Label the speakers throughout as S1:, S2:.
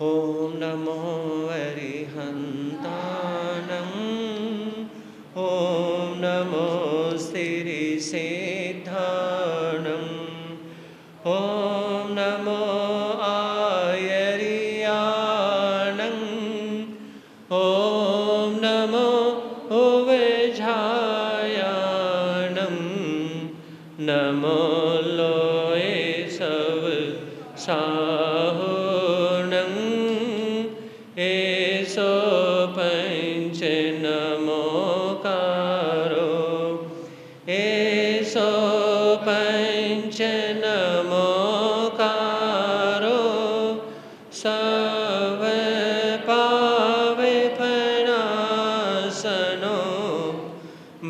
S1: ॐ नमो अरिहन्तानं ॐ नमो सिरिसिद्धानं ॐ नमो आयर्यानं ॐ नमो उवझायानं नमो लोये सब साहुनं एसो पंच नमोकारो एसो पंच नमोकारो सब पावे फनासनो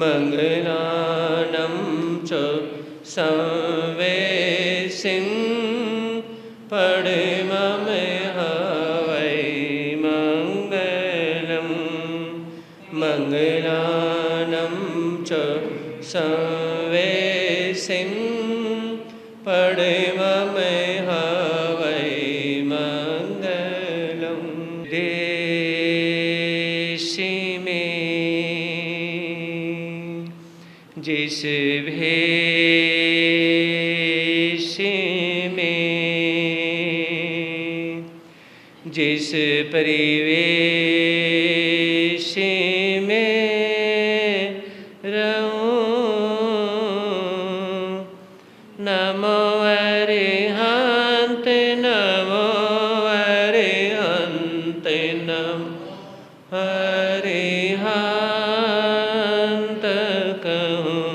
S1: मंगलानं च संवेसिं पड़ममहवै मंगलं मंगलानं च संवेसिं पड़ममहवै मंगलं देशि में जिस भेष में जिस परिवेश में रहूं नमो अरिहंत नमो अरिहंत नमो अरिहंत कहूं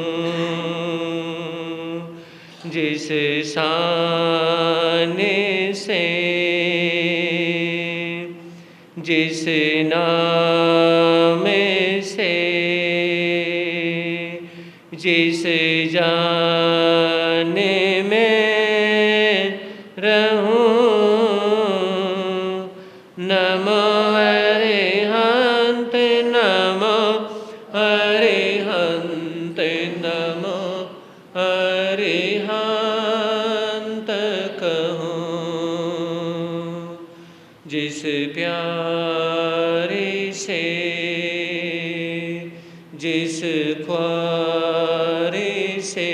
S1: जिस शान से जिस नाम से जिस जान में रहूं नमो अरिहंत नमो अरिहंत नमो अरिहंत कहूं जिस प्यारे से जिस ख्वारे से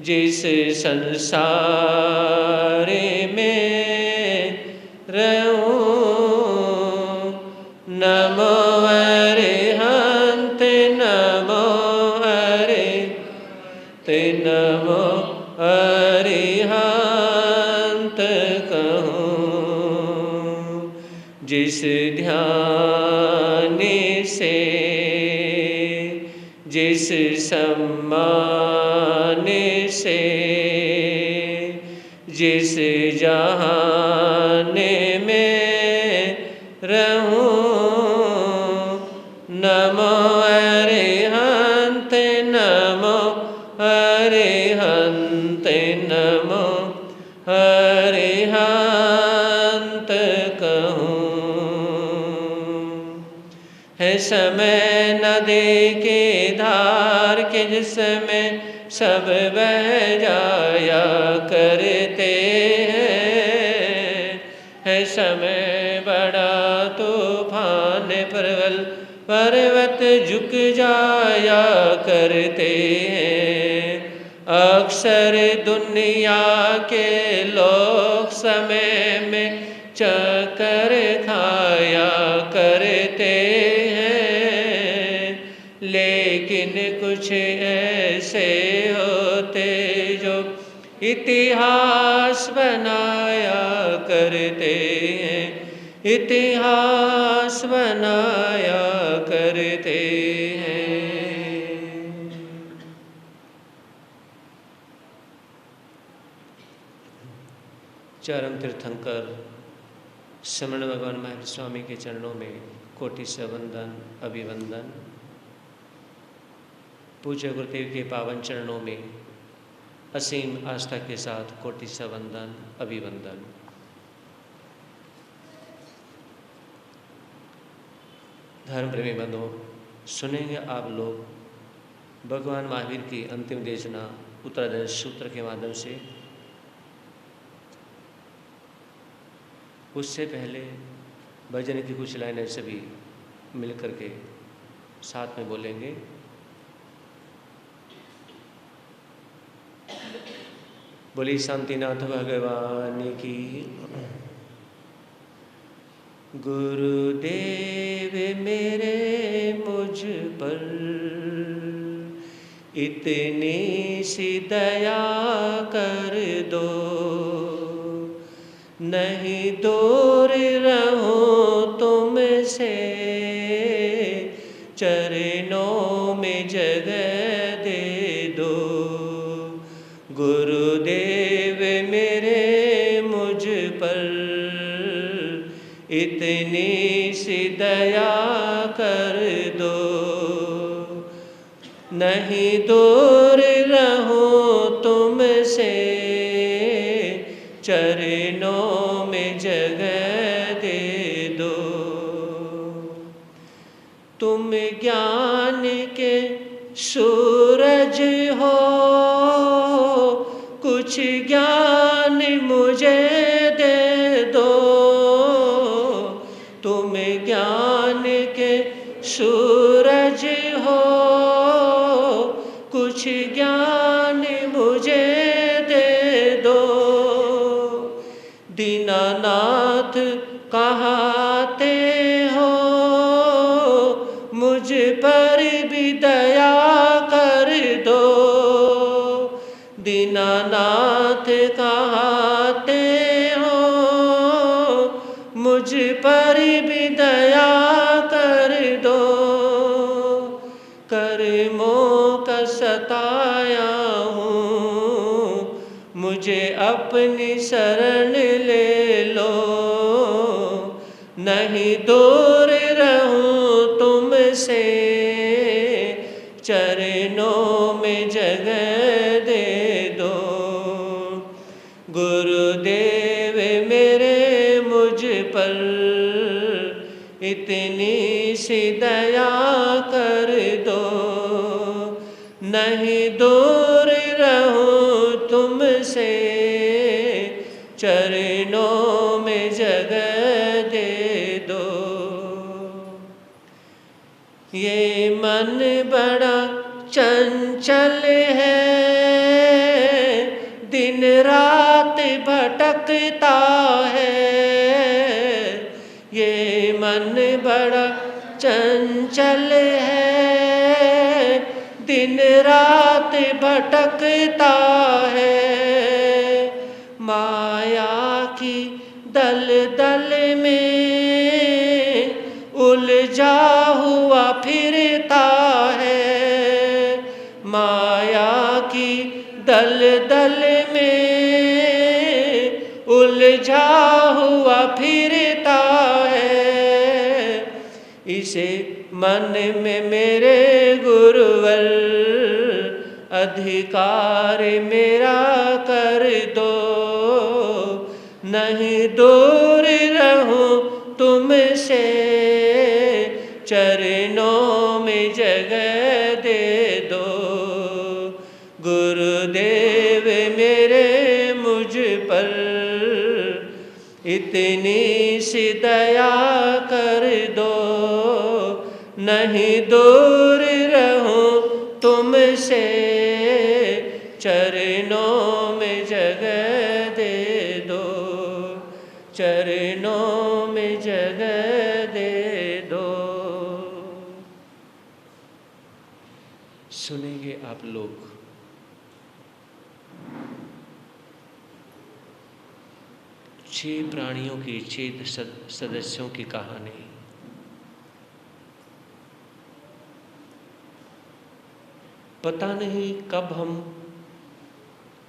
S1: जिस संसार में रहूं नमो अरिहंत नमो अरिहंत नमो अरिहंत कहूं जिस ध्यान से जिस सम्मान से जिस जहान में रहूं नमो अरिहंत नमो अरिहंत नमो अरिहंत कहूं है समय नदी की धार के जिसमें सब बह जाया करते हैं समय बड़ा तूफान प्रबल पर्वत झुक जाया करते हैं अक्सर दुनिया के लोग समय में चक्कर खाया करते हैं लेकिन कुछ ऐसे होते जो इतिहास बनाया करते हैं इतिहास बनाया करते हैं। चरम तीर्थंकर श्रमण भगवान महावीर स्वामी के चरणों में कोटि से वंदन अभिवंदन। पूज्य गुरुदेव के पावन चरणों में असीम आस्था के साथ कोटि से वंदन अभिवंदन। धर्म प्रेमी बंधुओं, सुनेंगे आप लोग भगवान महावीर की अंतिम देशना उत्तरादर्श सूत्र के माध्यम से। उससे पहले भजन की कुछ लाइनें सभी मिल करके साथ में बोलेंगे। बोली शांतिनाथ भगवान की। गुरुदेव मेरे मुझ पर इतनी सी दया कर दो, नहीं दूर रहूं तुमसे, चरणों में जगह दे दो। गुरुदेव मेरे मुझ पर इतनी सी दया कर दो, नहीं दूर रहूं तुमसे, चरणों में जगह दे दो। तुम ज्ञान के सूरज हो, कुछ ज्ञान मुझे दे दो। तुम ज्ञान के सूरज हो, कुछ ज्ञान मुझे दे दो। दीनानाथ कहाते हो, मुझ पर भी दया कर दो। दीनानाथ कहाते हो, मुझ पर भी दया कर दो। कर्मों का सताया हूँ, मुझे अपनी शरण ले लो। नहीं दूर रहूं तुमसे, चरणों में जगह दे दो। गुरुदेव मेरे मुझ पर इतनी सी दया कर दो, नहीं दूर रहूं तुमसे, चरणों में जगह दे दो। ये मन बड़ा चंचल है, दिन रात भटकता है। ये मन बड़ा चंचल है, दिन रात भटकता है। माया की दलदल में उलझा हुआ फिरता है। माया की दलदल में उलझा हुआ फिरता है। इसे मन में मेरे गुरुवर अधिकार मेरा कर दो। नहीं दूर रहूं तुमसे, चरणों में जगह दे दो। गुरुदेव मेरे मुझ पर इतनी सी दया कर दो, नहीं दूर रहूं तुमसे, चरणों में जगह दे दो। चरणों में जगह दे दो। सुनेंगे आप लोग। छह प्राणियों की, छह सदस्यों की कहानी। पता नहीं कब हम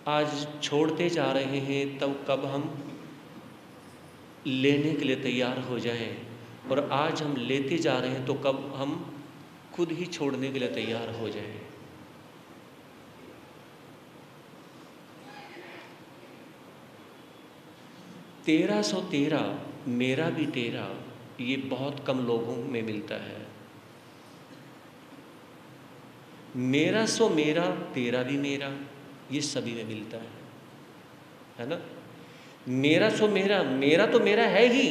S1: आज छोड़ते जा रहे हैं, तब कब हम लेने के लिए तैयार हो जाएं, और आज हम लेते जा रहे हैं तो कब हम खुद ही छोड़ने के लिए तैयार हो जाएं। तेरह सौ तेरह मेरा भी तेरा, ये बहुत कम लोगों में मिलता है। मेरा सो मेरा, तेरा भी मेरा, ये सभी में मिलता है ना। मेरा सो मेरा, मेरा तो मेरा है ही,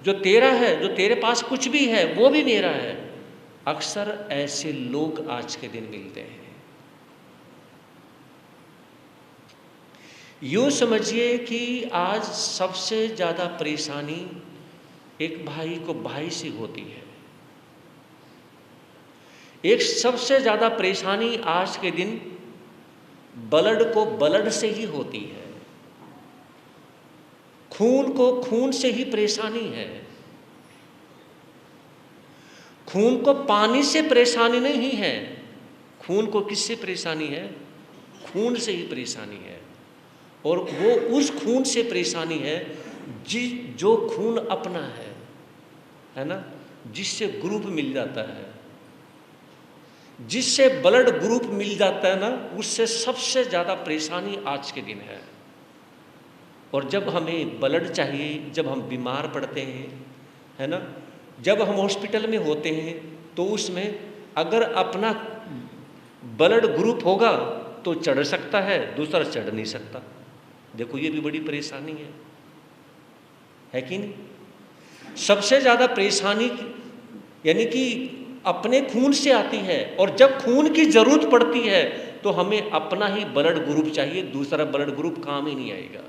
S1: जो तेरा है, जो तेरे पास कुछ भी है वो भी मेरा है। अक्सर ऐसे लोग आज के दिन मिलते हैं। यूँ समझिए कि आज सबसे ज़्यादा परेशानी एक भाई को भाई से होती है। एक सबसे ज़्यादा परेशानी आज के दिन ब्लड को ब्लड से ही होती है, खून को खून से ही परेशानी है। खून को पानी से परेशानी नहीं है, खून को किससे परेशानी है? खून से ही परेशानी है। और वो उस खून से परेशानी है जो खून अपना है ना, जिससे ग्रुप मिल जाता है, जिससे ब्लड ग्रुप मिल जाता है ना, उससे सबसे ज़्यादा परेशानी आज के दिन है। और जब हमें ब्लड चाहिए, जब हम बीमार पड़ते हैं, है ना, जब हम हॉस्पिटल में होते हैं, तो उसमें अगर अपना ब्लड ग्रुप होगा तो चढ़ सकता है, दूसरा चढ़ नहीं सकता। देखो ये भी बड़ी परेशानी है कि नहीं? सबसे ज़्यादा परेशानी यानी कि अपने खून से आती है, और जब खून की ज़रूरत पड़ती है तो हमें अपना ही ब्लड ग्रुप चाहिए, दूसरा ब्लड ग्रुप काम ही नहीं आएगा।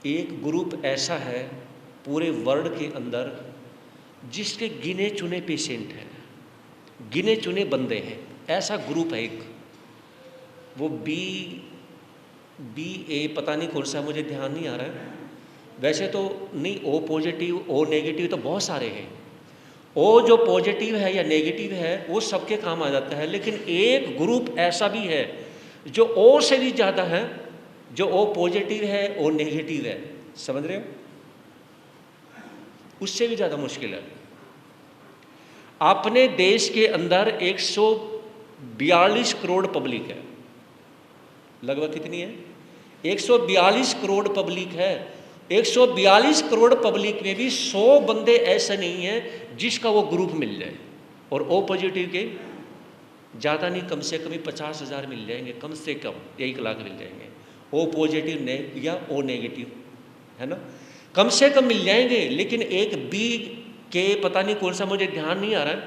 S1: एक ग्रुप ऐसा है पूरे वर्ल्ड के अंदर जिसके गिने चुने पेशेंट हैं, गिने चुने बंदे हैं। ऐसा ग्रुप है एक, वो बी ए पता नहीं कौन सा, मुझे ध्यान नहीं आ रहा है। वैसे तो नहीं, ओ पॉजिटिव ओ नेगेटिव तो बहुत सारे हैं। ओ जो पॉजिटिव है या नेगेटिव है वो सबके काम आ जाता है, लेकिन एक ग्रुप ऐसा भी है जो ओ से भी ज़्यादा है, जो ओ पॉजिटिव है ओ नेगेटिव है, समझ रहे हो? उससे भी ज़्यादा मुश्किल है। अपने देश के अंदर 142 करोड़ पब्लिक है, लगभग कितनी है? 142 करोड़ पब्लिक है। 142 करोड़ पब्लिक में भी 100 बंदे ऐसे नहीं हैं जिसका वो ग्रुप मिल जाए। और ओ पॉजिटिव के ज़्यादा नहीं, कम से कम 50,000 मिल जाएंगे, कम से कम 1 लाख मिल जाएंगे। ओ पॉजिटिव या ओ नेगेटिव, है ना, कम से कम मिल जाएंगे। लेकिन एक बी के पता नहीं कौन सा, मुझे ध्यान नहीं आ रहा है,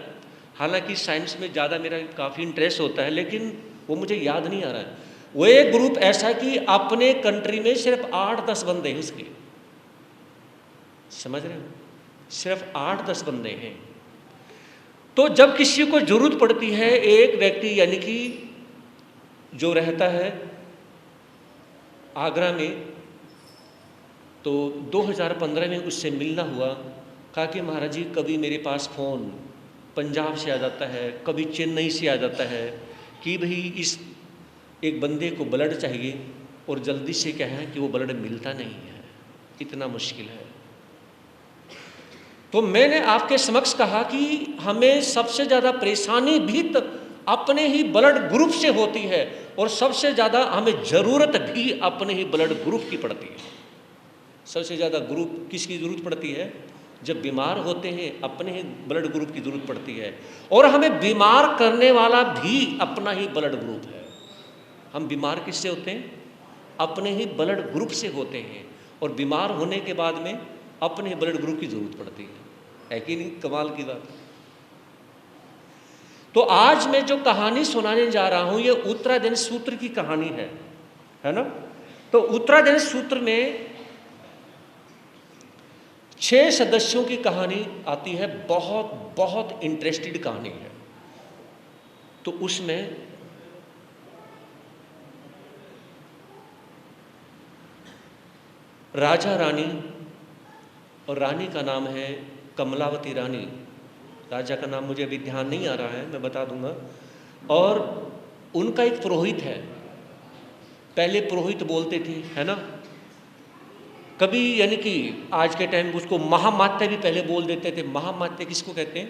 S1: हालांकि साइंस में ज़्यादा मेरा काफ़ी इंटरेस्ट होता है, लेकिन वो मुझे याद नहीं आ रहा है। वो एक ग्रुप ऐसा कि अपने कंट्री में सिर्फ 8-10 बंदे हैं उसके, समझ रहे हो? सिर्फ 8-10 बंदे हैं। तो जब किसी को जरूरत पड़ती है, एक व्यक्ति यानी कि जो रहता है आगरा में, तो 2015 में उससे मिलना हुआ, कहा कि महाराज जी कभी मेरे पास फ़ोन पंजाब से आ जाता है, कभी चेन्नई से आ जाता है कि भाई इस एक बंदे को ब्लड चाहिए, और जल्दी से क्या है कि वो ब्लड मिलता नहीं है, इतना मुश्किल है। तो मैंने आपके समक्ष कहा कि हमें सबसे ज़्यादा परेशानी भी अपने ही ब्लड ग्रुप से होती है, और सबसे ज़्यादा हमें ज़रूरत भी अपने ही ब्लड ग्रुप की पड़ती है। सबसे ज़्यादा ग्रुप किसकी ज़रूरत पड़ती है? जब बीमार होते हैं अपने ही ब्लड ग्रुप की ज़रूरत पड़ती है, और हमें बीमार करने वाला भी अपना ही ब्लड ग्रुप है। हम बीमार किससे होते हैं? अपने ही ब्लड ग्रुप से होते हैं, और बीमार होने के बाद में अपने ही ब्लड ग्रुप की ज़रूरत पड़ती है कि नहीं? कमाल की बात। तो आज मैं जो कहानी सुनाने जा रहा हूँ ये उत्तराधीन सूत्र की कहानी है ना। तो उत्तराधीन सूत्र में 6 सदस्यों की कहानी आती है, बहुत बहुत इंटरेस्टेड कहानी है। तो उसमें राजा रानी, और रानी का नाम है कमलावती रानी। राजा का नाम मुझे अभी ध्यान नहीं आ रहा है, मैं बता दूंगा। और उनका एक पुरोहित है, पहले पुरोहित बोलते थे, है ना, कभी यानी कि आज के टाइम उसको महामात्य भी पहले बोल देते थे। महामात्य किसको कहते हैं?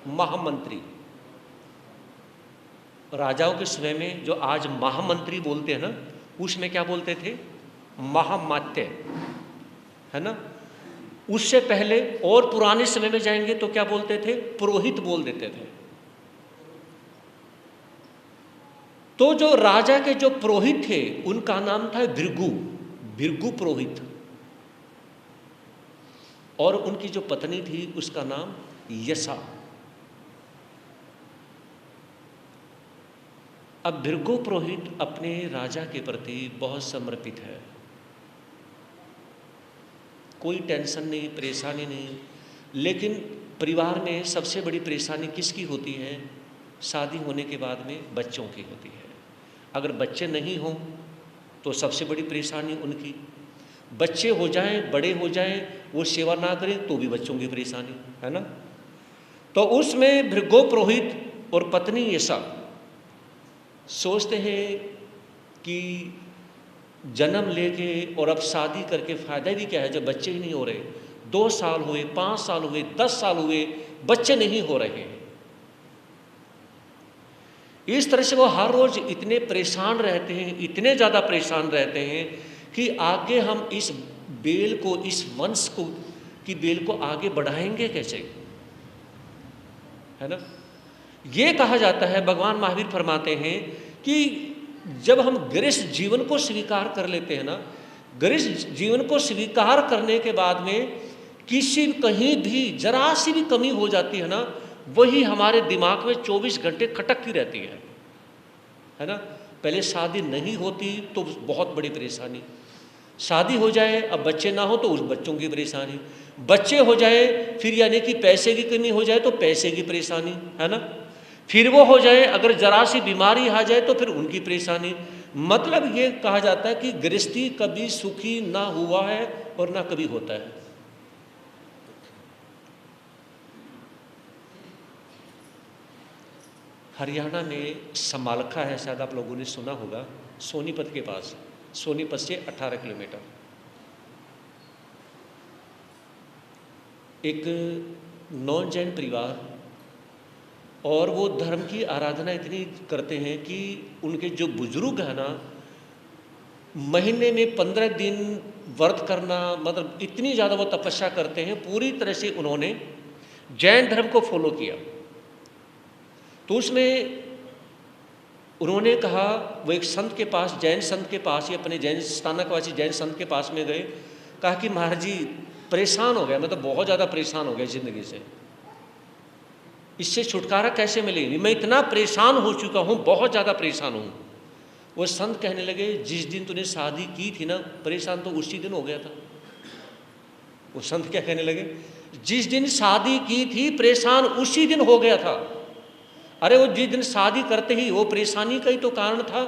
S1: महामंत्री। राजाओं के समय में जो आज महामंत्री बोलते हैं ना, उसमें क्या बोलते थे? महामात्य, है ना। उससे पहले और पुराने समय में जाएंगे तो क्या बोलते थे? पुरोहित बोल देते थे। तो जो राजा के जो पुरोहित थे उनका नाम था भृगु, भृगु पुरोहित, और उनकी जो पत्नी थी उसका नाम यशा। अब भृगु पुरोहित अपने राजा के प्रति बहुत समर्पित है, कोई टेंशन नहीं, परेशानी नहीं। लेकिन परिवार में सबसे बड़ी परेशानी किसकी होती है? शादी होने के बाद में बच्चों की होती है। अगर बच्चे नहीं हों तो सबसे बड़ी परेशानी उनकी, बच्चे हो जाएं, बड़े हो जाएं, वो सेवा ना करें तो भी बच्चों की परेशानी है ना। तो उसमें भृगु पुरोहित और पत्नी यशा सोचते हैं कि जन्म लेके और अब शादी करके फ़ायदा भी क्या है जब बच्चे ही नहीं हो रहे। 2 साल हुए, 5 साल हुए, 10 साल हुए, बच्चे नहीं हो रहे। इस तरह से वो हर रोज़ इतने परेशान रहते हैं, इतने ज़्यादा परेशान रहते हैं कि आगे हम इस बेल को, इस वंश को की बेल को आगे बढ़ाएंगे कैसे, है ना। ये कहा जाता है, भगवान महावीर फरमाते हैं कि जब हम गृहस्थ जीवन को स्वीकार कर लेते हैं ना, गृहस्थ जीवन को स्वीकार करने के बाद में किसी कहीं भी जरा सी भी कमी हो जाती है ना, वही हमारे दिमाग में 24 घंटे खटकती रहती है ना। पहले शादी नहीं होती तो बहुत बड़ी परेशानी, शादी हो जाए अब बच्चे ना हो तो उस बच्चों की परेशानी, बच्चे हो जाए फिर यानी कि पैसे की कमी हो जाए तो पैसे की परेशानी, है ना। फिर वो हो जाए अगर जरा सी बीमारी आ जाए तो फिर उनकी परेशानी। मतलब ये कहा जाता है कि गृहस्थी कभी सुखी ना हुआ है और ना कभी होता है। हरियाणा में समालखा है, शायद आप लोगों ने सुना होगा, सोनीपत के पास, सोनीपत से 18 किलोमीटर। एक नॉन जैन परिवार, और वो धर्म की आराधना इतनी करते हैं कि उनके जो बुजुर्ग हैं ना, महीने में 15 दिन व्रत करना, मतलब इतनी ज़्यादा वो तपस्या करते हैं, पूरी तरह से उन्होंने जैन धर्म को फॉलो किया। तो उसमें उन्होंने कहा, वो एक संत के पास, जैन संत के पास ही, अपने जैन स्थानकवासी जैन संत के पास में गए, कहा कि महाराज जी परेशान हो गया, मैं तो बहुत ज़्यादा परेशान हो गया ज़िंदगी से, इससे छुटकारा कैसे मिलेगी, मैं इतना परेशान हो चुका हूँ, बहुत ज़्यादा परेशान हूँ। वो संत कहने लगे, जिस दिन तूने शादी की थी ना, परेशान तो उसी दिन हो गया था। वो संत क्या कहने लगे, जिस दिन शादी की थी परेशान उसी दिन हो गया था। अरे वो जिस दिन शादी करते ही वो परेशानी का ही तो कारण था।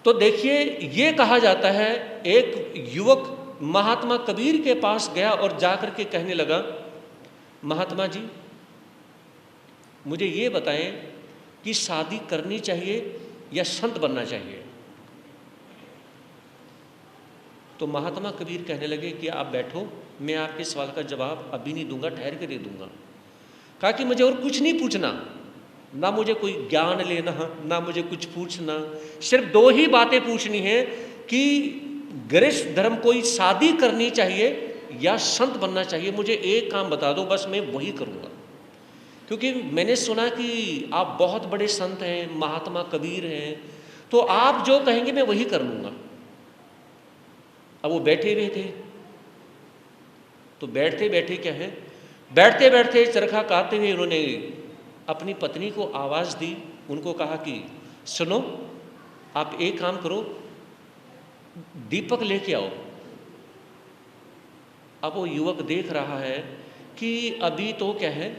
S1: तो देखिए, ये कहा जाता है, एक युवक महात्मा कबीर के पास गया और जाकर के कहने लगा, महात्मा जी मुझे ये बताएं कि शादी करनी चाहिए या संत बनना चाहिए। तो महात्मा कबीर कहने लगे कि आप बैठो, मैं आपके सवाल का जवाब अभी नहीं दूंगा, ठहर के दे दूंगा। कहा कि मुझे और कुछ नहीं पूछना, ना मुझे कोई ज्ञान लेना, ना मुझे कुछ पूछना, सिर्फ 2 ही बातें पूछनी है कि गृहस्थ धर्म कोई शादी करनी चाहिए या संत बनना चाहिए। मुझे एक काम बता दो, बस मैं वही करूँगा, क्योंकि मैंने सुना कि आप बहुत बड़े संत हैं, महात्मा कबीर हैं, तो आप जो कहेंगे मैं वही कर लूँगा। अब वो बैठे हुए थे, तो बैठते बैठे क्या है, बैठते बैठते चरखा काटते हुए उन्होंने अपनी पत्नी को आवाज़ दी, उनको कहा कि सुनो, आप एक काम करो, दीपक लेके आओ। अब वो युवक देख रहा है कि अभी तो क्या है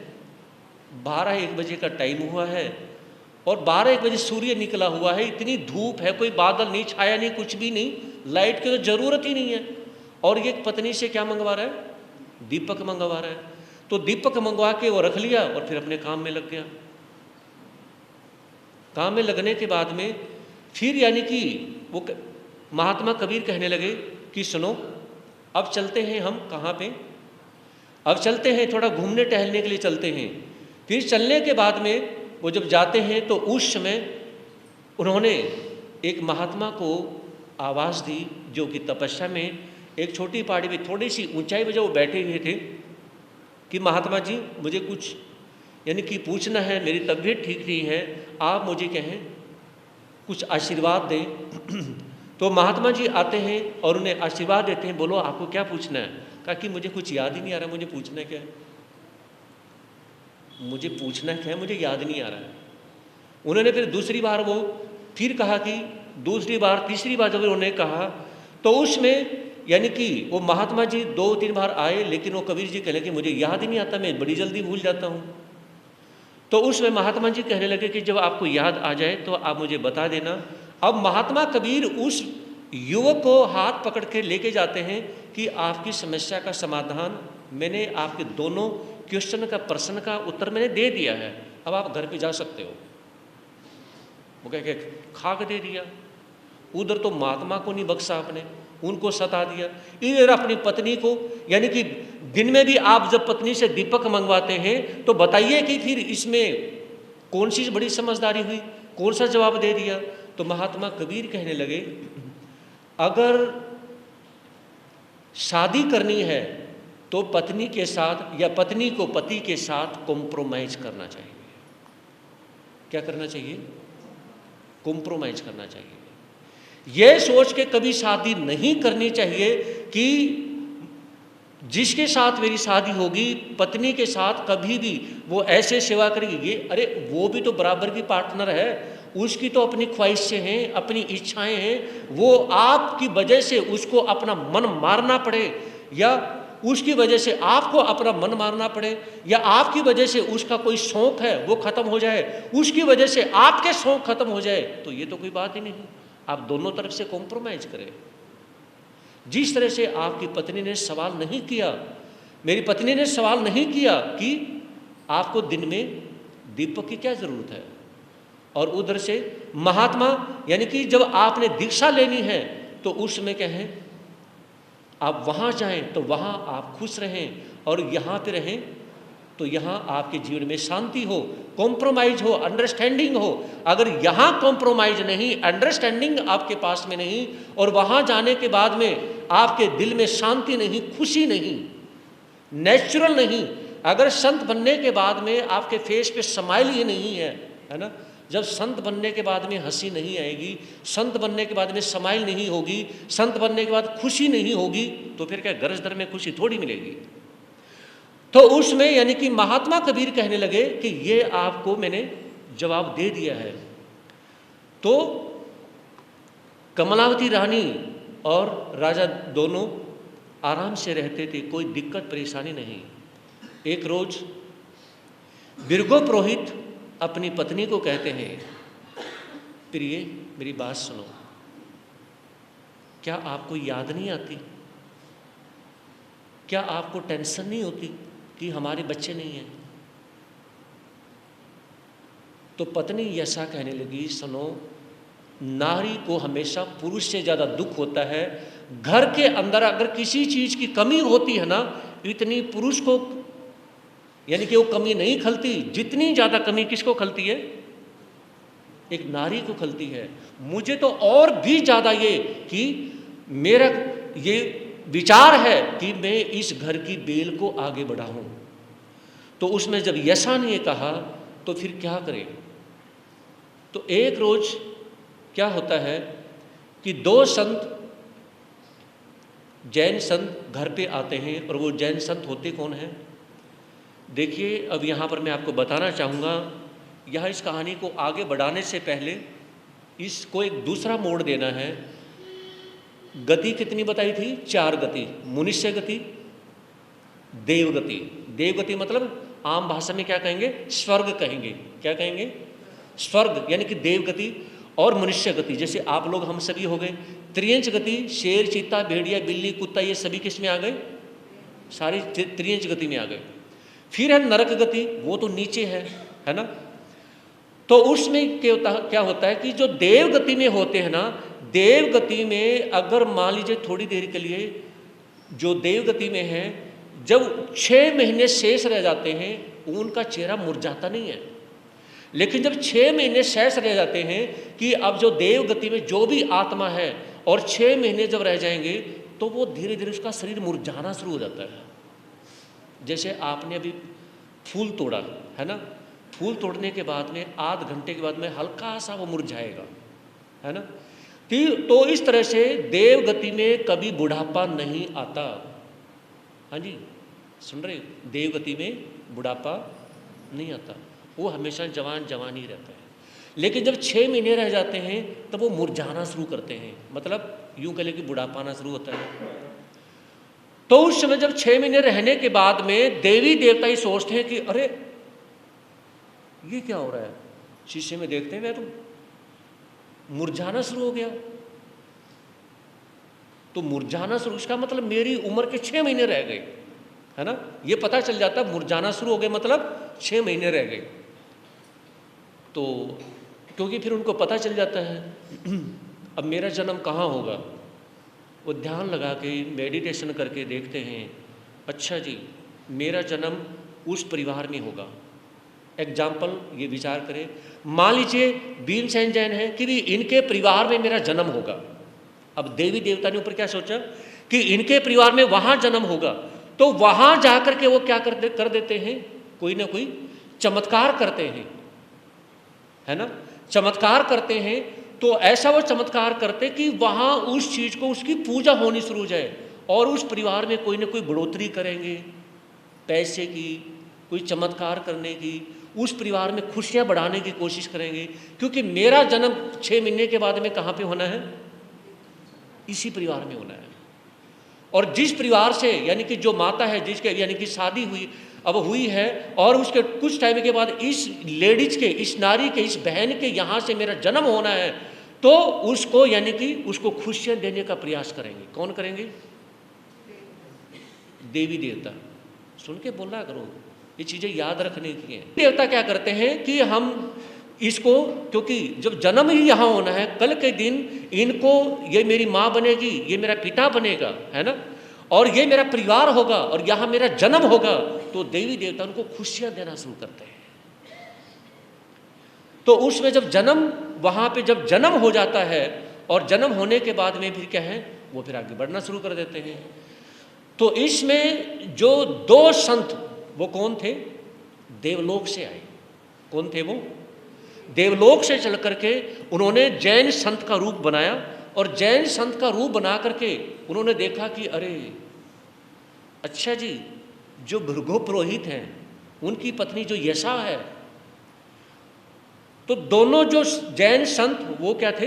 S1: 12-1 बजे का टाइम हुआ है, और 12-1 बजे सूर्य निकला हुआ है, इतनी धूप है, कोई बादल नहीं, छाया नहीं, कुछ भी नहीं, लाइट की तो ज़रूरत ही नहीं है। और ये पत्नी से क्या मंगवा रहा है, दीपक मंगवा रहा है। तो दीपक मंगवा के वो रख लिया और फिर अपने काम में लग गया। काम में लगने के बाद में फिर यानी कि वो महात्मा कबीर कहने लगे कि सुनो, अब चलते हैं हम कहाँ पे, अब चलते हैं थोड़ा घूमने टहलने के लिए चलते हैं। फिर चलने के बाद में वो जब जाते हैं तो उस समय उन्होंने एक महात्मा को आवाज़ दी, जो कि तपस्या में एक छोटी पहाड़ी में थोड़ी सी ऊंचाई में जो वो बैठे हुए थे, कि महात्मा जी मुझे कुछ यानी कि पूछना है, मेरी तबीयत ठीक नहीं है, आप मुझे कहें कुछ आशीर्वाद दें। तो महात्मा जी आते हैं और उन्हें आशीर्वाद देते हैं, बोलो आपको क्या पूछना है? कहा कि मुझे कुछ याद ही नहीं आ रहा, मुझे पूछना क्या है, मुझे पूछना क्या है, मुझे याद नहीं आ रहा है। उन्होंने फिर दूसरी बार वो फिर कहा कि दूसरी बार तीसरी बार जब उन्होंने कहा तो उसमें यानी कि वो महात्मा जी 2-3 बार आए, लेकिन वो कबीर जी कहने कि मुझे याद ही नहीं आता, मैं बड़ी जल्दी भूल जाता हूँ। तो उसमें महात्मा जी कहने लगे कि जब आपको याद आ जाए तो आप मुझे बता देना। अब महात्मा कबीर उस युवक को हाथ पकड़ के लेके जाते हैं कि आपकी समस्या का समाधान मैंने आपके दोनों क्वेश्चन का प्रश्न का उत्तर मैंने दे दिया है, अब आप घर पे जा सकते हो। वो कह के खाक दे दिया। उधर तो महात्मा को नहीं बख्शा आपने, उनको सता दिया। इधर अपनी पत्नी को, यानी कि दिन में भी आप जब पत्नी से दीपक मंगवाते हैं तो बताइए कि फिर इसमें कौन सी बड़ी समझदारी हुई, कौन सा जवाब दे दिया। तो महात्मा कबीर कहने लगे, अगर शादी करनी है तो पत्नी के साथ या पत्नी को पति के साथ कॉम्प्रोमाइज करना चाहिए। क्या करना चाहिए? कॉम्प्रोमाइज करना चाहिए। यह सोच के कभी शादी नहीं करनी चाहिए कि जिसके साथ मेरी शादी होगी पत्नी के साथ कभी भी वो ऐसे सेवा करेगी, ये अरे वो भी तो बराबर की पार्टनर है, उसकी तो अपनी ख्वाहिशें हैं, अपनी इच्छाएं हैं, वो आपकी वजह से उसको अपना मन मारना पड़े या उसकी वजह से आपको अपना मन मारना पड़े या आपकी वजह से उसका कोई शौक है वो खत्म हो जाए, उसकी वजह से आपके शौक खत्म हो जाए, तो ये तो कोई बात ही नहीं। आप दोनों तरफ से कॉम्प्रोमाइज करें। जिस तरह से आपकी पत्नी ने सवाल नहीं किया, मेरी पत्नी ने सवाल नहीं किया कि आपको दिन में दीपक की क्या जरूरत है, और उधर से महात्मा यानी कि जब आपने दीक्षा लेनी है तो उसमें कहें आप वहाँ जाएं तो वहाँ आप खुश रहें और यहाँ पे रहें तो यहाँ आपके जीवन में शांति हो, कॉम्प्रोमाइज हो, अंडरस्टैंडिंग हो। अगर यहाँ कॉम्प्रोमाइज नहीं, अंडरस्टैंडिंग आपके पास में नहीं और वहाँ जाने के बाद में आपके दिल में शांति नहीं, खुशी नहीं, नेचुरल नहीं, अगर संत बनने के बाद में आपके फेस पे स्माइल ही नहीं है ना, जब संत बनने के बाद में हंसी नहीं आएगी, संत बनने के बाद में स्माइल नहीं होगी, संत बनने के बाद खुशी नहीं होगी, तो फिर क्या गरज दर में खुशी थोड़ी मिलेगी। तो उसमें यानी कि महात्मा कबीर कहने लगे कि ये आपको मैंने जवाब दे दिया है। तो कमलावती रानी और राजा दोनों आराम से रहते थे, कोई दिक्कत परेशानी नहीं। एक रोज बिरगो पुरोहित अपनी पत्नी को कहते हैं, प्रिय मेरी बात सुनो, क्या आपको याद नहीं आती, क्या आपको टेंशन नहीं होती कि हमारे बच्चे नहीं हैं? तो पत्नी ऐसा कहने लगी, सुनो, नारी को हमेशा पुरुष से ज़्यादा दुख होता है। घर के अंदर अगर किसी चीज़ की कमी होती है ना, इतनी पुरुष को यानी कि वो कमी नहीं खलती, जितनी ज़्यादा कमी किसको खलती है? एक नारी को खलती है। मुझे तो और भी ज़्यादा ये कि मेरा ये विचार है कि मैं इस घर की बेल को आगे बढ़ाऊं। तो उसमें जब ऐसा नहीं कहा तो फिर क्या करें? तो एक रोज क्या होता है कि दो संत, जैन संत घर पे आते हैं, और वो जैन संत होते कौन हैं? देखिए, अब यहाँ पर मैं आपको बताना चाहूँगा, यहाँ इस कहानी को आगे बढ़ाने से पहले इसको एक दूसरा मोड़ देना है। गति कितनी बताई थी? 4 गति, मनुष्य गति, देव गति। देव गति मतलब आम भाषा में क्या कहेंगे? स्वर्ग कहेंगे। क्या कहेंगे? स्वर्ग, यानी कि देव गति और मनुष्य गति। जैसे आप लोग हम सभी हो गए। त्रियंच गति, शेर, चीता, भेड़िया, बिल्ली, कुत्ता, ये सभी किस में आ गए? सारी त्रियंच गति में आ गए। फिर है नरक गति, वो तो नीचे है ना। तो उसमें क्या होता है कि जो देव गति में होते हैं ना, देव गति में अगर मान लीजिए थोड़ी देर के लिए जो देव गति में है, जब 6 महीने शेष रह जाते हैं उनका चेहरा मुरझाता नहीं है। लेकिन जब 6 महीने शेष रह जाते हैं कि अब जो देव गति में जो भी आत्मा है और 6 महीने जब रह जाएंगे तो वो धीरे धीरे उसका शरीर मुरझाना शुरू हो जाता है। जैसे आपने अभी फूल तोड़ा, है ना, फूल तोड़ने के बाद में आध घंटे के बाद में हल्का सा वो मुरझाएगा, है ना। तो इस तरह से देवगति में कभी बुढ़ापा नहीं आता। हाँ जी, सुन रहे, देवगति में बुढ़ापा नहीं आता, वो हमेशा जवान जवान ही रहता है। लेकिन जब 6 महीने रह जाते हैं तब वो मुरझाना शुरू करते हैं, मतलब यूं कह लें कि बुढ़ापा आना शुरू होता है। तो उस समय जब 6 महीने रहने के बाद में देवी देवता ही सोचते हैं कि अरे ये क्या हो रहा है, शीशे में देखते हैं मैं तो मुरझाना शुरू हो गया। तो मुरझाना शुरू, इसका मतलब मेरी उम्र के 6 महीने रह गए, है ना, ये पता चल जाता मुरझाना शुरू हो गए मतलब 6 महीने रह गए। तो क्योंकि फिर उनको पता चल जाता है अब मेरा जन्म कहाँ होगा, वो ध्यान लगा के मेडिटेशन करके देखते हैं, अच्छा जी मेरा जन्म उस परिवार में होगा। एग्जाम्पल ये विचार करें, मान लीजिए भीमसेन जैन है कि भी इनके परिवार में मेरा जन्म होगा। अब देवी देवता ने ऊपर क्या सोचा कि इनके परिवार में वहाँ जन्म होगा, तो वहाँ जाकर के वो क्या कर देते हैं, कोई ना कोई चमत्कार करते हैं, है ना, चमत्कार करते हैं। तो ऐसा वो चमत्कार करते कि वहाँ उस चीज़ को, उसकी पूजा होनी शुरू हो जाए और उस परिवार में कोई ना कोई बढ़ोतरी करेंगे, पैसे की, कोई चमत्कार करने की, उस परिवार में खुशियाँ बढ़ाने की कोशिश करेंगे। क्योंकि मेरा जन्म 6 महीने के बाद में कहाँ पे होना है, इसी परिवार में होना है। और जिस परिवार से, यानी कि जो माता है जिसके यानी कि शादी हुई अब हुई है और उसके कुछ टाइम के बाद इस लेडीज के, इस नारी के, इस बहन के यहाँ से मेरा जन्म होना है, तो उसको यानी कि उसको खुशियाँ देने का प्रयास करेंगे। कौन करेंगे, देवी देवता। सुन के बोला करो, ये चीज़ें याद रखने की हैं। देवता क्या करते हैं कि हम इसको, क्योंकि जब जन्म ही यहाँ होना है, कल के दिन इनको, ये मेरी माँ बनेगी, ये मेरा पिता बनेगा, है ना, और ये मेरा परिवार होगा और यहाँ मेरा जन्म होगा, तो देवी देवता उनको खुशियाँ देना शुरू करते हैं। तो उसमें जब जन्म, वहाँ पे जब जन्म हो जाता है और जन्म होने के बाद में फिर क्या है, वो फिर आगे बढ़ना शुरू कर देते हैं। तो इसमें जो 2 संत, वो कौन थे, देवलोक से आए। कौन थे वो, देवलोक से चल करके उन्होंने जैन संत का रूप बनाया और जैन संत का रूप बना करके उन्होंने देखा कि अरे अच्छा जी, जो भृगु पुरोहित हैं उनकी पत्नी जो यशा है, तो दोनों जो जैन संत वो क्या थे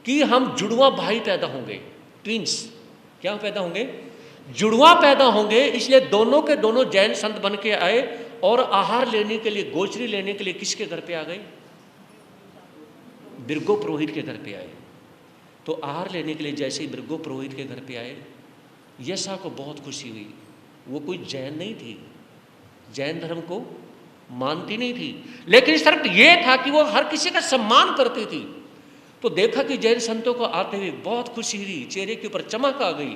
S1: कि हम जुड़वा भाई पैदा होंगे, ट्विंस, क्या पैदा होंगे, जुड़वा पैदा होंगे। इसलिए दोनों के दोनों जैन संत बन के आए और आहार लेने के लिए, गोचरी लेने के लिए किसके घर पे आ गए, भृगु पुरोहित के घर पे आए। तो आहार लेने के लिए जैसे ही भृगु पुरोहित के घर पे आए, यशा को बहुत खुशी हुई। वो कोई जैन नहीं थी, जैन धर्म को मानती नहीं थी, लेकिन शर्त ये था कि वो हर किसी का सम्मान करती थी। तो देखा कि जैन संतों को आते हुए बहुत खुशी हुई, चेहरे के ऊपर चमक आ गई,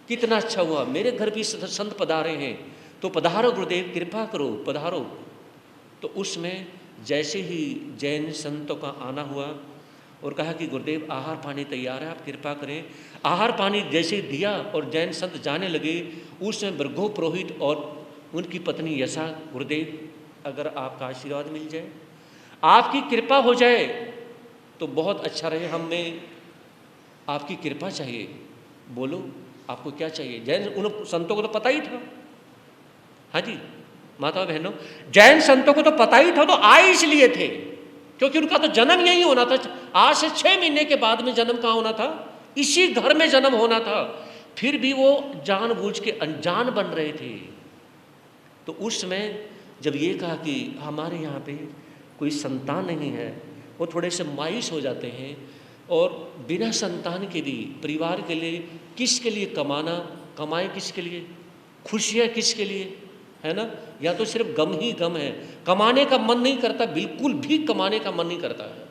S1: कितना अच्छा हुआ, मेरे घर भी संत पधारे हैं, तो पधारो गुरुदेव, कृपा करो, पधारो। तो उसमें जैसे ही जैन संतों का आना हुआ और कहा कि गुरुदेव आहार पानी तैयार है, आप कृपा करें। आहार पानी जैसे दिया और जैन संत जाने लगे, उसमें भृगु पुरोहित और उनकी पत्नी यशा, गुरुदेव अगर आपका आशीर्वाद मिल जाए, आपकी कृपा हो जाए तो बहुत अच्छा रहे, हमें आपकी कृपा चाहिए, बोलो आपको क्या चाहिए। जैन उन संतों को तो पता ही था, हाँ जी माता बहनों, जैन संतों को तो पता ही था, तो आए इसलिए थे क्योंकि उनका तो जन्म यही होना था। आज से 6 महीने के बाद में जन्म कहाँ होना था, इसी घर में जन्म होना था, फिर भी वो जानबूझ के अनजान बन रहे थे। तो उस समय जब ये कहा कि हमारे यहाँ पे कोई संतान नहीं है, वो थोड़े से मायूस हो जाते हैं और बिना संतान के भी परिवार के लिए, किसके लिए कमाना, कमाए किसके लिए, खुशियाँ किसके लिए, है ना, या तो सिर्फ गम ही गम है, कमाने का मन नहीं करता, बिल्कुल भी कमाने का मन नहीं करता है।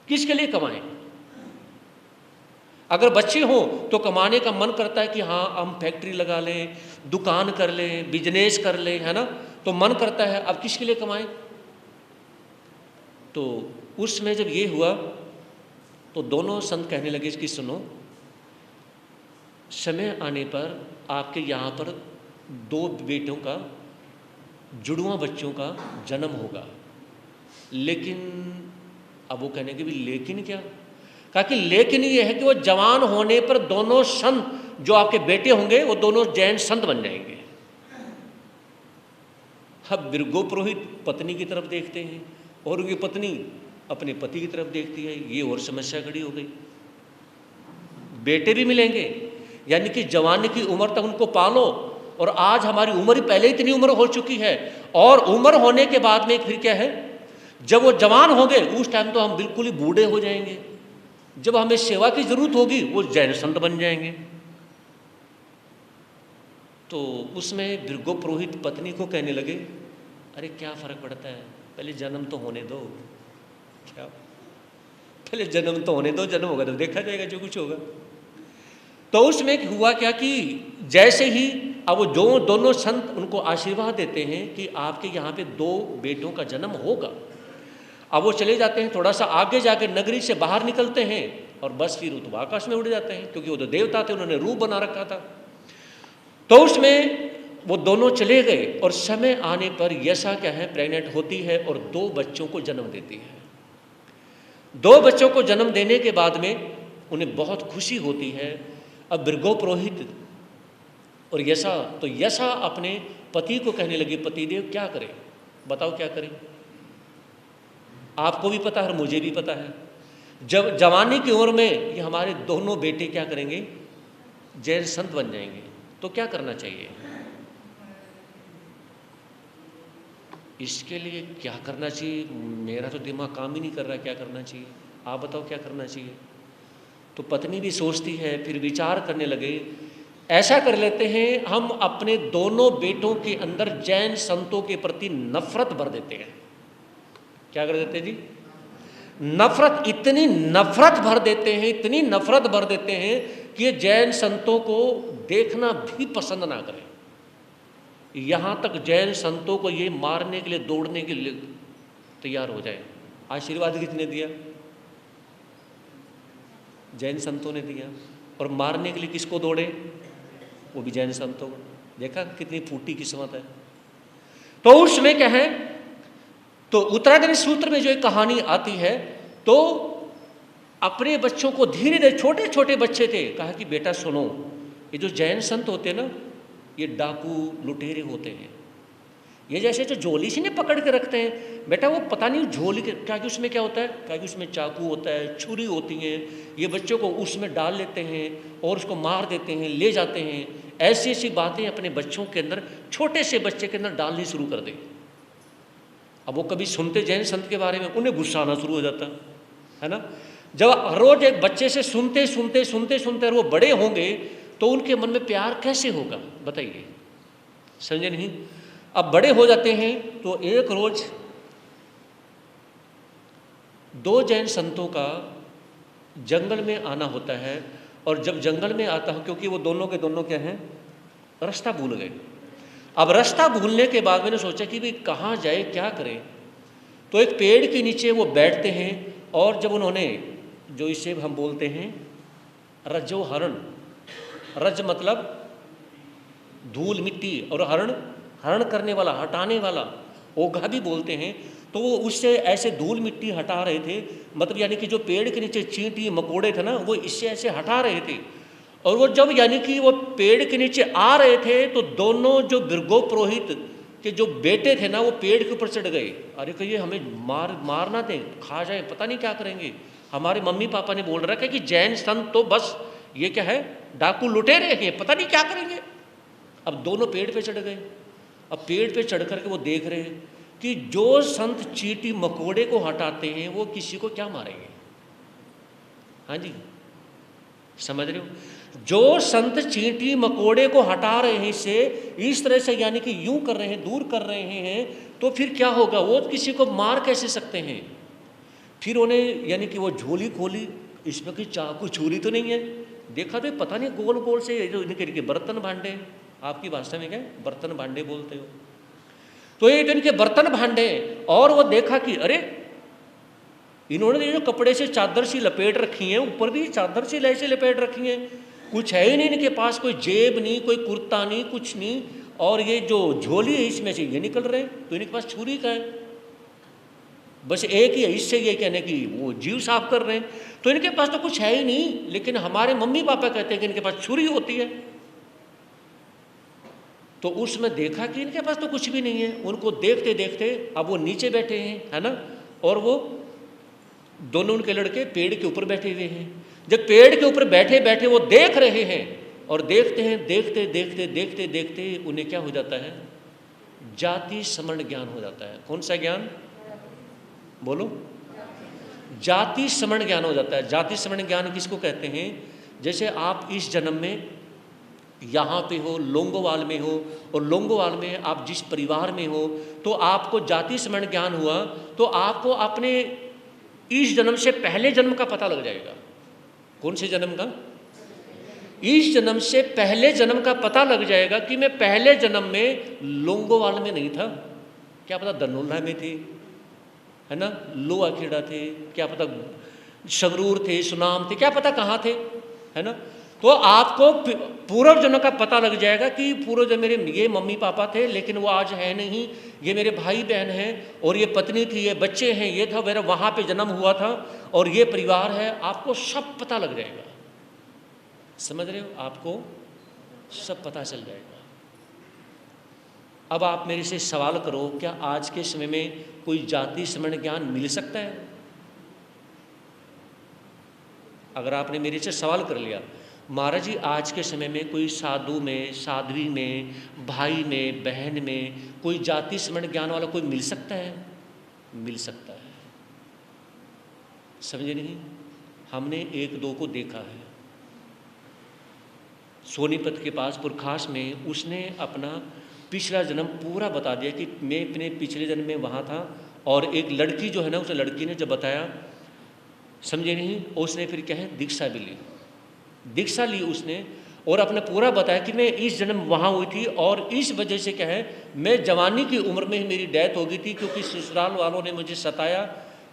S1: किसके लिए कमाएं, अगर बच्चे हों तो कमाने का मन करता है कि हाँ हम फैक्ट्री लगा लें, दुकान कर लें, बिजनेस कर लें, है ना, तो मन करता है। अब किसके लिए कमाएं। तो उसमें जब ये हुआ तो दोनों संत कहने लगे कि सुनो, समय आने पर आपके यहाँ पर 2 बेटों का जुड़वा बच्चों का जन्म होगा। लेकिन अब वो कहने के भी लेकिन क्या, कहा कि लेकिन ये है कि वो जवान होने पर दोनों संत जो आपके बेटे होंगे वो दोनों जैन संत बन जाएंगे। अब भृगु पुरोहित पत्नी की तरफ देखते हैं और उनकी पत्नी अपने पति की तरफ देखती है, ये और समस्या खड़ी हो गई। बेटे भी मिलेंगे, यानी कि जवानी की उम्र तक उनको पालो, और आज हमारी उम्र ही पहले इतनी उम्र हो चुकी है, और उम्र होने के बाद में फिर क्या है, जब वो जवान होंगे उस टाइम तो हम बिल्कुल ही बूढ़े हो जाएंगे, जब हमें सेवा की जरूरत होगी वो जैन संत बन जाएंगे। तो उसमें भृगु पुरोहित पत्नी को कहने लगे, अरे क्या फर्क पड़ता है, पहले जन्म तो होने दो, क्या पहले जन्म तो होने दो, जन्म होगा तो देखा जाएगा जो कुछ होगा। तो उसमें हुआ क्या कि जैसे ही अब वो जो दोनों संत उनको आशीर्वाद देते हैं कि आपके यहाँ पे 2 बेटों का जन्म होगा। अब वो चले जाते हैं, थोड़ा सा आगे जाकर नगरी से बाहर निकलते हैं और बस फिर तो आकाश में उड़ जाते हैं, क्योंकि वो तो देवता थे, उन्होंने रूप बना रखा था। तो उसमें वो दोनों चले गए और समय आने पर यशा क्या है, प्रेग्नेंट होती है और 2 बच्चों को जन्म देती है। 2 बच्चों को जन्म देने के बाद में उन्हें बहुत खुशी होती है। अब भृगु पुरोहित और यशा, तो यशा अपने पति को कहने लगी, पतिदेव क्या करें, बताओ क्या करें, आपको भी पता है और मुझे भी पता है, जब जवानी की उम्र में ये हमारे दोनों बेटे क्या करेंगे, जैन संत बन जाएंगे, तो क्या करना चाहिए, इसके लिए क्या करना चाहिए, मेरा तो दिमाग काम ही नहीं कर रहा, क्या करना चाहिए, आप बताओ क्या करना चाहिए। तो पत्नी भी सोचती है, फिर विचार करने लगे, ऐसा कर लेते हैं हम अपने दोनों बेटों के अंदर जैन संतों के प्रति नफरत भर देते हैं। क्या कर देते हैं जी, नफरत, इतनी नफरत भर देते हैं, इतनी नफरत भर देते हैं कि ये जैन संतों को देखना भी पसंद ना करें। यहाँ तक जैन संतों को ये मारने के लिए, दौड़ने के लिए तैयार हो जाए। आशीर्वाद किसने दिया, जैन संतों ने दिया, और मारने के लिए किसको दौड़े, वो भी जैन संतों को। देखा कितनी फूटी किस्मत है। तो उसमें क्या है, तो उत्तरायण सूत्र में जो एक कहानी आती है, तो अपने बच्चों को धीरे धीरे, छोटे छोटे बच्चे थे, कहा कि बेटा सुनो, ये जो जैन संत होते हैं ना, ये डाकू लुटेरे होते हैं, ये जैसे जो झोली से नहीं पकड़ के रखते हैं, बेटा वो पता नहीं झोली के क्या कि उसमें क्या होता है, क्या कि उसमें चाकू होता है, छुरी होती है, ये बच्चों को उसमें डाल लेते हैं और उसको मार देते हैं, ले जाते हैं। ऐसी ऐसी बातें अपने बच्चों के अंदर, छोटे से बच्चे के अंदर डालनी शुरू कर दें। अब वो कभी सुनते जैन संत के बारे में, उन्हें गुस्सा आना शुरू हो जाता है ना। जब रोज एक बच्चे से सुनते सुनते सुनते सुनते और वो बड़े होंगे तो उनके मन में प्यार कैसे होगा, बताइए, समझे नहीं। अब बड़े हो जाते हैं तो एक रोज 2 जैन संतों का जंगल में आना होता है, और जब जंगल में आता हूँ, क्योंकि वो दोनों के दोनों क्या हैं, रास्ता भूल गए। अब रास्ता भूलने के बाद मैंने सोचा कि भाई कहाँ जाए, क्या करें। तो एक पेड़ के नीचे वो बैठते हैं, और जब उन्होंने, जो इसे हम बोलते हैं रजो हरण, रज मतलब धूल मिट्टी, और हरण हरण करने वाला, हटाने वाला, ओघा भी बोलते हैं। तो वो उससे ऐसे धूल मिट्टी हटा रहे थे, मतलब यानी कि जो पेड़ के नीचे चींटी मकोड़े थे ना, वो इससे ऐसे हटा रहे थे। और वो जब यानी कि वो पेड़ के नीचे आ रहे थे, तो दोनों जो भृगु पुरोहित के जो बेटे थे ना, वो पेड़ के ऊपर चढ़ गए। अरे कहिए हमें मारना दें, खा जाए, पता नहीं क्या करेंगे। हमारे मम्मी पापा ने बोल रखा है कि जैन संत तो बस ये क्या है, डाकू लुटेरे हैं, पता नहीं क्या करेंगे। अब दोनों पेड़ पे चढ़ गए। अब पेड़ पे चढ़ करके वो देख रहे हैं कि जो संत चींटी मकोड़े को हटाते हैं वो किसी को क्या मारेंगे। हाँ जी, समझ रहे हो, जो संत चींटी मकोड़े को हटा रहे हैं इससे, इस तरह से यानी कि यूं कर रहे हैं, दूर कर रहे हैं, तो फिर क्या होगा, वो किसी को मार कैसे सकते हैं। फिर उन्हें यानी कि वो झोली खोली, इसमें कोई चाकू छुरी तो नहीं है, देखा तो पता नहीं गोल गोल से जो इनके बर्तन भांडे, आपकी भाषा में क्या बर्तन भांडे बोलते हो, तो ये तो इनके बर्तन भांडे। और वो देखा कि अरे इन्होंने जो कपड़े से चादर सी लपेट रखी है, ऊपर भी चादर सी ऐसे लपेट रखी है, कुछ है ही नहीं इनके पास, कोई जेब नहीं, कोई कुर्ता नहीं, कुछ नहीं, और ये जो झोली है इसमें से ये निकल रहे हैं, तो इनके पास छुरी का है, बस एक ही है, इससे ये कहने की वो जीव साफ कर रहे हैं, तो इनके पास तो कुछ है ही नहीं। लेकिन हमारे मम्मी पापा कहते हैं कि इनके पास छुरी होती है। तो उसमें देखा कि इनके पास तो कुछ भी नहीं है। उनको देखते देखते अब वो नीचे बैठे हैं, है ना, और वो दोनों उनके लड़के पेड़ के ऊपर बैठे हुए हैं। जब पेड़ के ऊपर बैठे बैठे वो देख रहे हैं और देखते हैं, देखते देखते देखते देखते उन्हें क्या हो जाता है, जाति समरण ज्ञान हो जाता है। कौन सा ज्ञान बोलो? जाति समरण ज्ञान हो जाता है। जाति समरण ज्ञान किसको कहते हैं? जैसे आप इस जन्म में यहाँ पे हो, लोंगोवाल में हो, और लोंगोवाल में आप जिस परिवार में हो, तो आपको जाति समरण ज्ञान हुआ, तो आपको अपने इस जन्म से पहले जन्म का पता लग जाएगा। कौन से जन्म का? इस जन्म से पहले जन्म का पता लग जाएगा कि मैं पहले जन्म में लोंगोवाल में नहीं था, क्या पता धनोल्ला में थे, है ना, लोहा खेड़ा थे, क्या पता शगरूर थे, सुनाम थे, क्या पता कहाँ थे, है ना। तो आपको पूर्व जन्म का पता लग जाएगा कि पूर्व जन्म मेरे ये मम्मी पापा थे, लेकिन वो आज है नहीं, ये मेरे भाई बहन हैं, और ये पत्नी थी, ये बच्चे हैं, ये था मेरा वहाँ पे जन्म हुआ था, और ये परिवार है। आपको सब पता लग जाएगा, समझ रहे हो? आपको सब पता चल जाएगा। अब आप मेरे से सवाल करो, क्या आज के समय में कोई जाति समरण ज्ञान मिल सकता है? अगर आपने मेरे से सवाल कर लिया, महाराज जी आज के समय में कोई साधु में, साध्वी में, भाई में, बहन में कोई जाति समरण ज्ञान वाला कोई मिल सकता है? मिल सकता है, समझे नहीं? हमने एक दो को देखा है। सोनीपत के पास पुरखास में उसने अपना पिछला जन्म पूरा बता दिया कि मैं अपने पिछले जन्म में वहाँ था, और एक लड़की जो है ना, उस लड़की ने जब बताया, समझे नहीं, उसने फिर क्या है, दीक्षा भी ली, दीक्षा ली उसने, और अपना पूरा बताया कि मैं इस जन्म वहाँ हुई थी, और इस वजह से क्या है, मैं जवानी की उम्र में ही मेरी डेथ हो गई थी, क्योंकि ससुराल वालों ने मुझे सताया,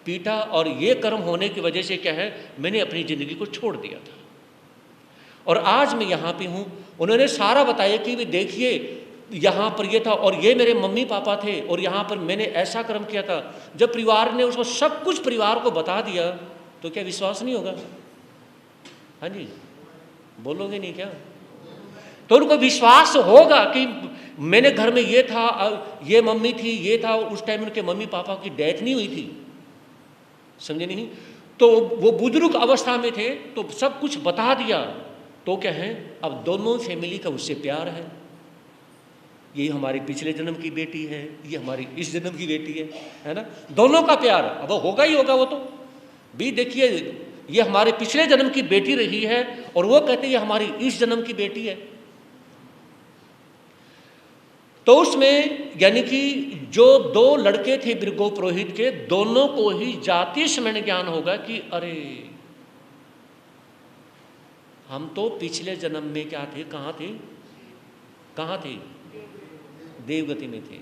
S1: पीटा, और ये कर्म होने की वजह से क्या है, मैंने अपनी ज़िंदगी को छोड़ दिया था, और आज मैं यहाँ पे हूँ। उन्होंने सारा बताया कि वे देखिए यहाँ पर ये था, और ये मेरे मम्मी पापा थे, और यहाँ पर मैंने ऐसा कर्म किया था। जब परिवार ने उसको सब कुछ परिवार को बता दिया, तो क्या विश्वास नहीं होगा? हाँ जी, बोलोगे नहीं क्या? तो उनको विश्वास होगा कि मैंने घर में ये था, ये मम्मी थी, ये था, उस टाइम उनके मम्मी पापा की डेथ नहीं हुई थी, समझे नहीं? तो वो बुजुर्ग अवस्था में थे, तो सब कुछ बता दिया, तो क्या है, अब दोनों फैमिली का उससे प्यार है। ये हमारी पिछले जन्म की बेटी है, ये हमारी इस जन्म की बेटी है ना, दोनों का प्यार अब होगा ही होगा। वो तो भी देखिए, ये हमारे पिछले जन्म की बेटी रही है, और वो कहते हैं ये हमारी इस जन्म की बेटी है। तो उसमें यानी कि जो दो लड़के थे भृगु पुरोहित के, दोनों को ही जाति समरण ज्ञान होगा कि अरे हम तो पिछले जन्म में क्या थे, कहाँ थे, कहाँ थे, देवगति में थे।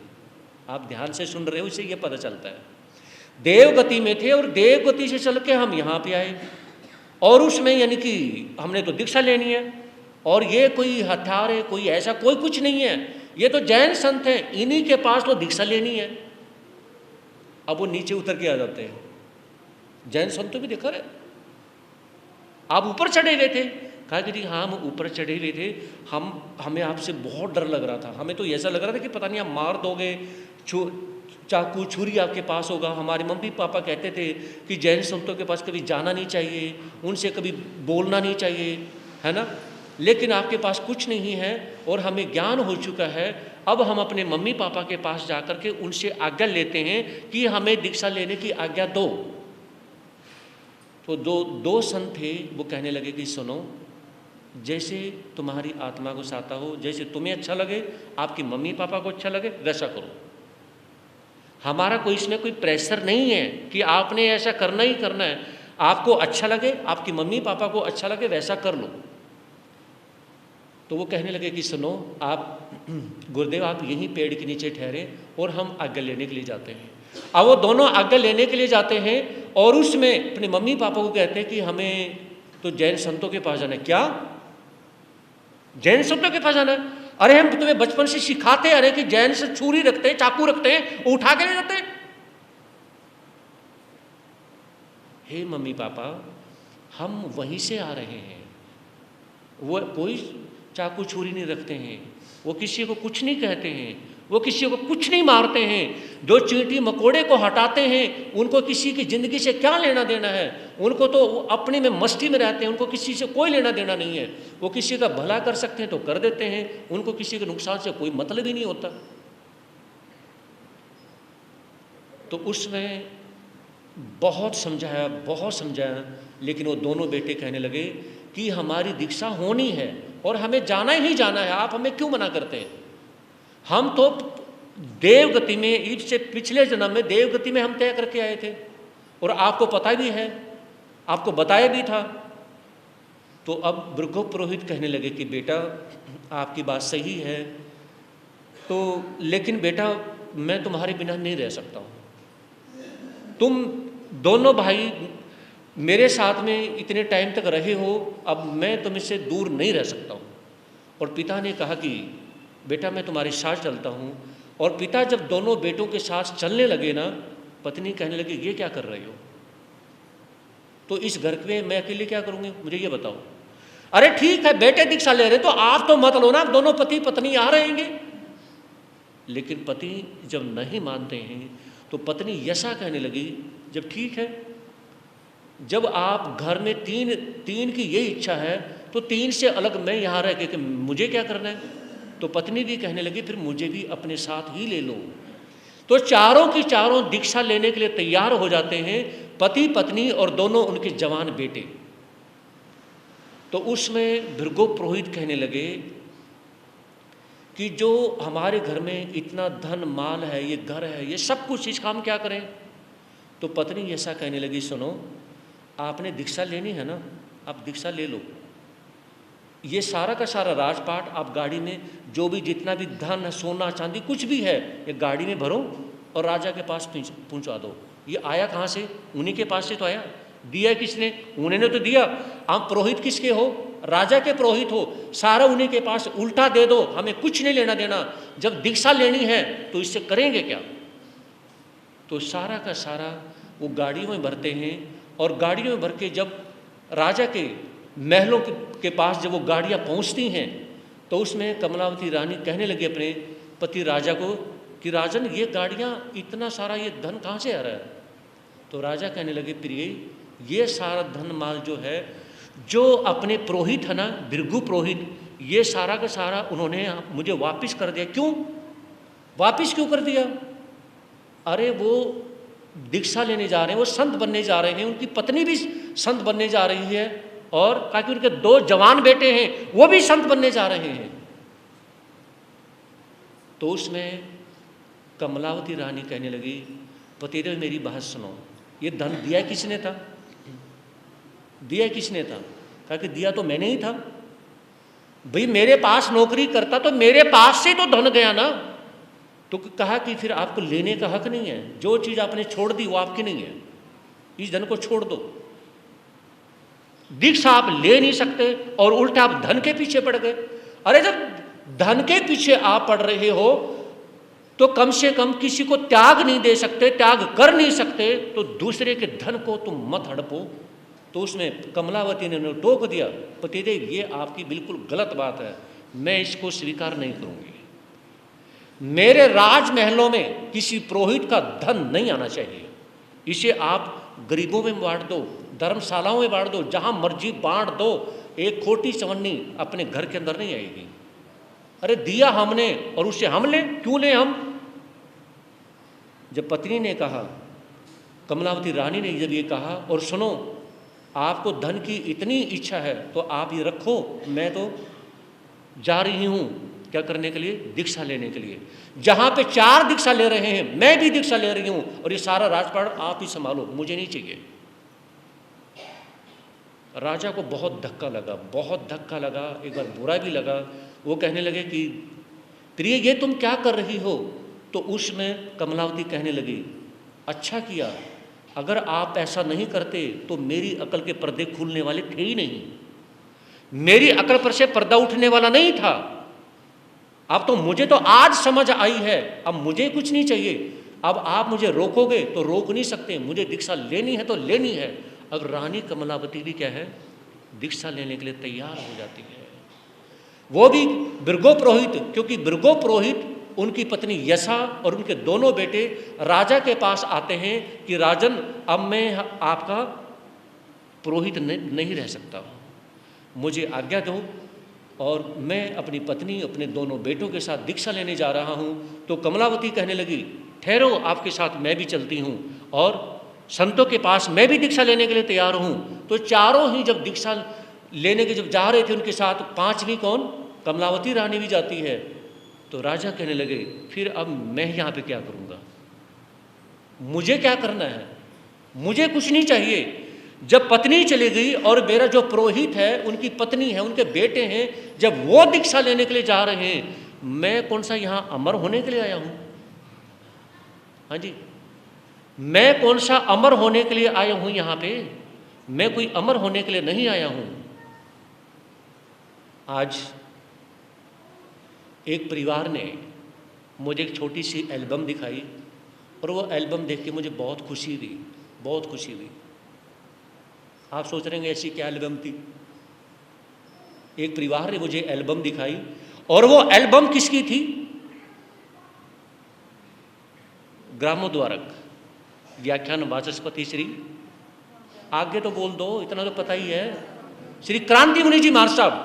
S1: आप ध्यान से सुन रहे हो, इससे ये पता चलता है देवगति में थे, और देवगति से चल के हम यहाँ पे आए, और उसमें यानी कि हमने तो दीक्षा लेनी है, और ये कोई हथियार है, कोई ऐसा कोई कुछ नहीं है, ये तो जैन संत हैं, इन्हीं के पास तो दीक्षा लेनी है। अब वो नीचे उतर के आ जाते हैं। जैन संतों भी देखा रहे, आप ऊपर चढ़े हुए थे, कहा कि जी हाँ हम ऊपर चढ़े हुए थे, हमें आपसे बहुत डर लग रहा था, हमें तो ऐसा लग रहा था कि पता नहीं आप मार दोगे, चाकू छुरी आपके पास होगा। हमारे मम्मी पापा कहते थे कि जैन संतों के पास कभी जाना नहीं चाहिए, उनसे कभी बोलना नहीं चाहिए, है ना, लेकिन आपके पास कुछ नहीं है, और हमें ज्ञान हो चुका है। अब हम अपने मम्मी पापा के पास जाकर के उनसे आज्ञा लेते हैं कि हमें दीक्षा लेने की आज्ञा दो। तो दो संत थे, वो कहने लगे कि सुनो, जैसे तुम्हारी आत्मा को चाहता हो, जैसे तुम्हें अच्छा लगे, आपकी मम्मी पापा को अच्छा लगे, वैसा करो। हमारा कोई इसमें कोई प्रेशर नहीं है कि आपने ऐसा करना ही करना है, आपको अच्छा लगे, आपकी मम्मी पापा को अच्छा लगे, वैसा कर लो। तो वो कहने लगे कि सुनो आप गुरुदेव, आप यहीं पेड़ के नीचे ठहरे, और हम आज्ञा लेने के लिए जाते हैं। अब वो दोनों आज्ञा लेने के लिए जाते हैं, और उसमें अपने मम्मी पापा को कहते हैं कि हमें तो जैन संतों के पास जाना है। क्या जैन संतों के पास जाना है? अरे हम तुम्हें बचपन से सिखाते आ रहे कि जैन से छुरी रखते हैं, चाकू रखते हैं, वो उठा के ले जाते हैं। हे मम्मी पापा, हम वहीं से आ रहे हैं। वो कोई चाकू छुरी नहीं रखते हैं, वो किसी को कुछ नहीं कहते हैं, वो किसी को कुछ नहीं मारते हैं। जो चींटी मकोड़े को हटाते हैं उनको किसी की ज़िंदगी से क्या लेना देना है, उनको तो अपने में मस्ती में रहते हैं, उनको किसी से कोई लेना देना नहीं है। वो किसी का भला कर सकते हैं तो कर देते हैं, उनको किसी के नुकसान से कोई मतलब ही नहीं होता। तो उसमें बहुत समझाया, लेकिन वो दोनों बेटे कहने लगे कि हमारी दीक्षा होनी है और हमें जाना ही जाना है, आप हमें क्यों मना करते हैं। हम तो देवगति में, इससे पिछले जन्म में देवगति में हम तय करके आए थे, और आपको पता भी है, आपको बताया भी था। तो अब भृगु पुरोहित कहने लगे कि बेटा आपकी बात सही है, तो लेकिन बेटा मैं तुम्हारे बिना नहीं रह सकता हूँ। तुम दोनों भाई मेरे साथ में इतने टाइम तक रहे हो, अब मैं तुमसे दूर नहीं रह सकता हूँ। और पिता ने कहा कि बेटा मैं तुम्हारे साथ चलता हूँ। और पिता जब दोनों बेटों के साथ चलने लगे ना, पत्नी कहने लगी ये क्या कर रहे हो, तो इस घर में मैं अकेले क्या करूँगी, मुझे ये बताओ। अरे ठीक है बेटे दीक्षा ले रहे तो आप तो मत लो ना, दोनों पति पत्नी आ रहेंगे। लेकिन पति जब नहीं मानते हैं तो पत्नी ऐसा कहने लगी, जब ठीक है, जब आप घर में तीन की ये इच्छा है तो तीन से अलग मैं यहाँ रह के मुझे क्या करना है। तो पत्नी भी कहने लगी फिर मुझे भी अपने साथ ही ले लो। तो चारों की चारों दीक्षा लेने के लिए तैयार हो जाते हैं, पति पत्नी और दोनों उनके जवान बेटे। तो उसमें भृगु पुरोहित कहने लगे कि जो हमारे घर में इतना धन माल है, ये घर है, ये सब कुछ, इसका हम क्या करें। तो पत्नी ऐसा कहने लगी, सुनो आपने दीक्षा लेनी है ना, आप दीक्षा ले लो। ये सारा का सारा राजपाट आप गाड़ी में जो भी जितना भी धन है, सोना चांदी कुछ भी है, ये गाड़ी में भरो और राजा के पास पहुंचा दो। ये आया कहाँ से, उन्हीं के पास से तो आया। दिया किसने, उन्होंने तो दिया। आप पुरोहित किसके हो, राजा के पुरोहित हो, सारा उन्हीं के पास, उल्टा दे दो, हमें कुछ नहीं लेना देना। जब दीक्षा लेनी है तो इससे करेंगे क्या। तो सारा का सारा वो गाड़ियों में भरते हैं, और गाड़ियों में भर के जब राजा के महलों के पास जब वो गाड़ियाँ पहुँचती हैं तो उसमें कमलावती रानी कहने लगी अपने पति राजा को कि राजन ये गाड़ियाँ, इतना सारा ये धन कहाँ से आ रहा है। तो राजा कहने लगे प्रिय, ये सारा धन माल जो है, जो अपने पुरोहित है ना, भृगु पुरोहित, ये सारा का सारा उन्होंने मुझे वापस कर दिया। क्यों वापस क्यों कर दिया। अरे वो दीक्षा लेने जा रहे हैं, वो संत बनने जा रहे हैं, उनकी पत्नी भी संत बनने जा रही है, और ताकि उनके दो जवान बेटे हैं वो भी संत बनने जा रहे हैं। तो उसमें कमलावती रानी कहने लगी, पतिदेव मेरी बात सुनो, ये धन दिया किसने था, दिया किसने था। कहा कि दिया तो मैंने ही था। भाई मेरे पास नौकरी करता तो मेरे पास से तो धन गया ना। तो कहा कि फिर आपको लेने का हक नहीं है, जो चीज़ आपने छोड़ दी वो आपकी नहीं है, इस धन को छोड़ दो। दीक्षा आप ले नहीं सकते और उल्टा आप धन के पीछे पड़ गए। अरे जब धन के पीछे आप पड़ रहे हो तो कम से कम किसी को त्याग नहीं दे सकते, त्याग कर नहीं सकते, तो दूसरे के धन को तुम मत हड़पो। तो उसमें कमलावती ने टोक दिया, पतिदेव ये आपकी बिल्कुल गलत बात है, मैं इसको स्वीकार नहीं करूंगी। मेरे राजमहलों में किसी पुरोहित का धन नहीं आना चाहिए। इसे आप गरीबों में बांट दो, धर्मशालाओं में बांट दो, जहां मर्जी बांट दो, एक खोटी चवन्नी अपने घर के अंदर नहीं आएगी। अरे दिया हमने और उससे हम लें, क्यों लें हम। जब पत्नी ने कहा, कमलावती रानी ने जब ये कहा, और सुनो आपको धन की इतनी इच्छा है तो आप ये रखो, मैं तो जा रही हूं क्या करने के लिए, दीक्षा लेने के लिए। जहां पे 4 दीक्षा ले रहे हैं मैं भी दीक्षा ले रही हूं, और ये सारा राजपाट आप ही संभालो, मुझे नहीं चाहिए। राजा को बहुत धक्का लगा, बहुत धक्का लगा, एक बार बुरा भी लगा। वो कहने लगे कि प्रिय ये तुम क्या कर रही हो। तो उसमें कमलावती कहने लगी, अच्छा किया, अगर आप ऐसा नहीं करते तो मेरी अकल के पर्दे खुलने वाले थे ही नहीं, मेरी अकल पर से पर्दा उठने वाला नहीं था। अब तो मुझे तो आज समझ आई है, अब मुझे कुछ नहीं चाहिए। अब आप मुझे रोकोगे तो रोक नहीं सकते, मुझे दीक्षा लेनी है तो लेनी है। अब रानी कमलावती भी क्या है, दीक्षा लेने के लिए तैयार हो जाती है। वो भी भृगु पुरोहित, क्योंकि भृगु पुरोहित उनकी पत्नी यशा और उनके दोनों बेटे राजा के पास आते हैं कि राजन, अब मैं आपका पुरोहित नहीं रह सकता हूँ, मुझे आज्ञा दो और मैं अपनी पत्नी अपने दोनों बेटों के साथ दीक्षा लेने जा रहा हूँ। तो कमलावती कहने लगी, ठहरो, आपके साथ मैं भी चलती हूँ और संतों के पास मैं भी दीक्षा लेने के लिए तैयार हूँ। तो चारों ही जब दीक्षा लेने के जब जा रहे थे उनके साथ, पांचवी कौन, कमलावती रानी भी जाती है। तो राजा कहने लगे, फिर अब मैं यहाँ पे क्या करूँगा, मुझे क्या करना है, मुझे कुछ नहीं चाहिए। जब पत्नी चली गई और मेरा जो पुरोहित है, उनकी पत्नी है, उनके बेटे हैं, जब वो दीक्षा लेने के लिए जा रहे हैं, मैं कौन सा यहाँ अमर होने के लिए आया हूँ? हाँ जी, मैं कौन सा अमर होने के लिए आया हूँ यहाँ पे? मैं कोई अमर होने के लिए नहीं आया हूँ। आज एक परिवार ने मुझे एक छोटी सी एल्बम दिखाई और वो एल्बम देख के मुझे बहुत खुशी हुई, बहुत खुशी हुई। आप सोच रहे हैं ऐसी क्या एल्बम थी? एक परिवार ने मुझे एल्बम दिखाई और वो एल्बम किसकी थी? ग्रामोद्वारक व्याख्यान वाचस्पति श्री, आगे तो बोल दो, इतना तो पता ही है, श्री क्रांति मुनि जी महाराज साहब।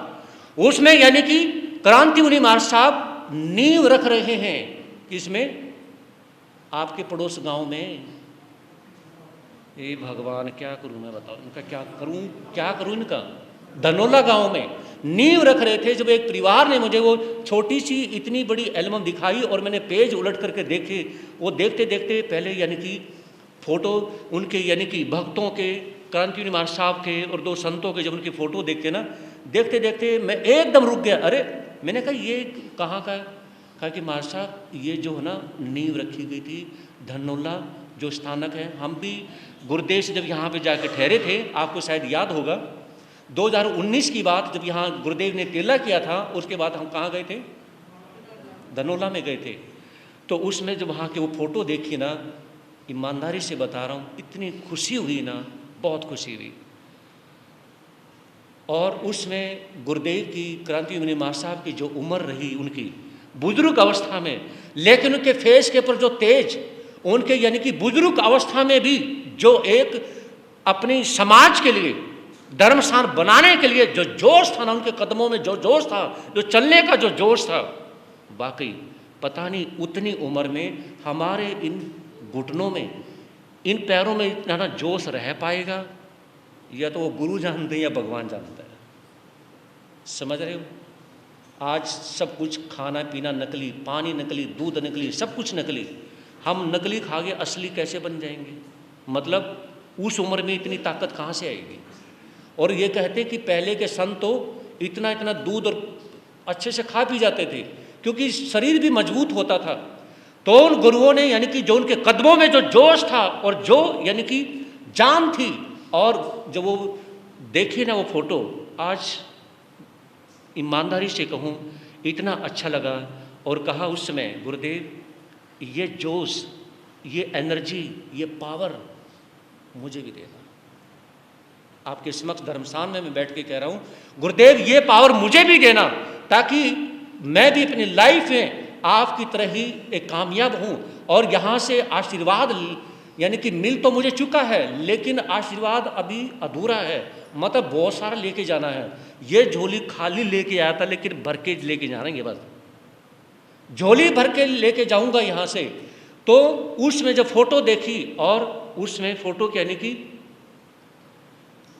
S1: उसमें यानी कि क्रांति मुनि महाराज साहब नींव रख रहे हैं किसमें? आपके पड़ोस गांव में। ये भगवान क्या करूं मैं, बताओ इनका क्या करूं इनका। धनोला गांव में नींव रख रहे थे। जब एक परिवार ने मुझे वो छोटी सी इतनी बड़ी एल्बम दिखाई और मैंने पेज उलट करके देखे, वो देखते देखते पहले यानी कि फोटो उनके यानी कि भक्तों के, क्रांति मुनि महाराज साहब के और दो संतों के, जब उनकी फोटो देख के ना, देखते देखते मैं एकदम रुक गया। अरे मैंने कहा ये कहाँ का है? कहा कि महाराज साहब ये जो है ना नींव रखी गई थी धनोला जो स्थानक है, हम भी गुरुदेव से जब यहाँ पे जाके ठहरे थे, आपको शायद याद होगा 2019 की बात, जब यहाँ गुरुदेव ने तेला किया था, उसके बाद हम कहाँ गए थे? धनोला में गए थे। तो उसमें जब वहाँ के वो फोटो देखी ना, ईमानदारी से बता रहा हूँ, इतनी खुशी हुई ना, बहुत खुशी हुई। और उसमें गुरुदेव की, क्रांति मुनि महाराज साहब की जो उम्र रही उनकी बुजुर्ग अवस्था में, लेकिन उनके फेस के ऊपर जो तेज, उनके यानी कि बुजुर्ग अवस्था में भी जो एक अपनी समाज के लिए धर्म स्थान बनाने के लिए जो जोश था ना, उनके कदमों में जो जोश था, जो चलने का जो जोश था, वाकई पता नहीं उतनी उम्र में हमारे इन घुटनों में, इन पैरों में इतना ना जोश रह पाएगा, या तो वो गुरु जानते हैं या भगवान जानता है। समझ रहे हो? आज सब कुछ खाना पीना नकली, पानी नकली, दूध नकली, सब कुछ नकली। हम नकली खा के असली कैसे बन जाएंगे? मतलब उस उम्र में इतनी ताकत कहाँ से आएगी? और ये कहते कि पहले के संत तो इतना इतना दूध और अच्छे से खा पी जाते थे, क्योंकि शरीर भी मजबूत होता था। तो उन गुरुओं ने यानी कि जो उनके कदमों में जो जोश था और जो यानी कि जान थी, और जब वो देखी ना वो फोटो, आज ईमानदारी से कहूँ इतना अच्छा लगा। और कहा उस समय गुरुदेव, ये जोश, ये एनर्जी, ये पावर मुझे भी देना। आपके समक्ष धर्मस्थान में मैं बैठ के कह रहा हूँ, गुरुदेव ये पावर मुझे भी देना, ताकि मैं भी अपनी लाइफ में आपकी तरह ही एक कामयाब हूँ। और यहाँ से आशीर्वाद यानी कि मिल तो मुझे चुका है, लेकिन आशीर्वाद अभी अधूरा है, मतलब बहुत सारा लेके जाना है। ये झोली खाली लेके आया था, लेकिन भर के लेके जाएंगे, बस झोली भर के लेके जाऊंगा यहाँ से। तो उसमें जब फोटो देखी, और उसमें फोटो यानी कि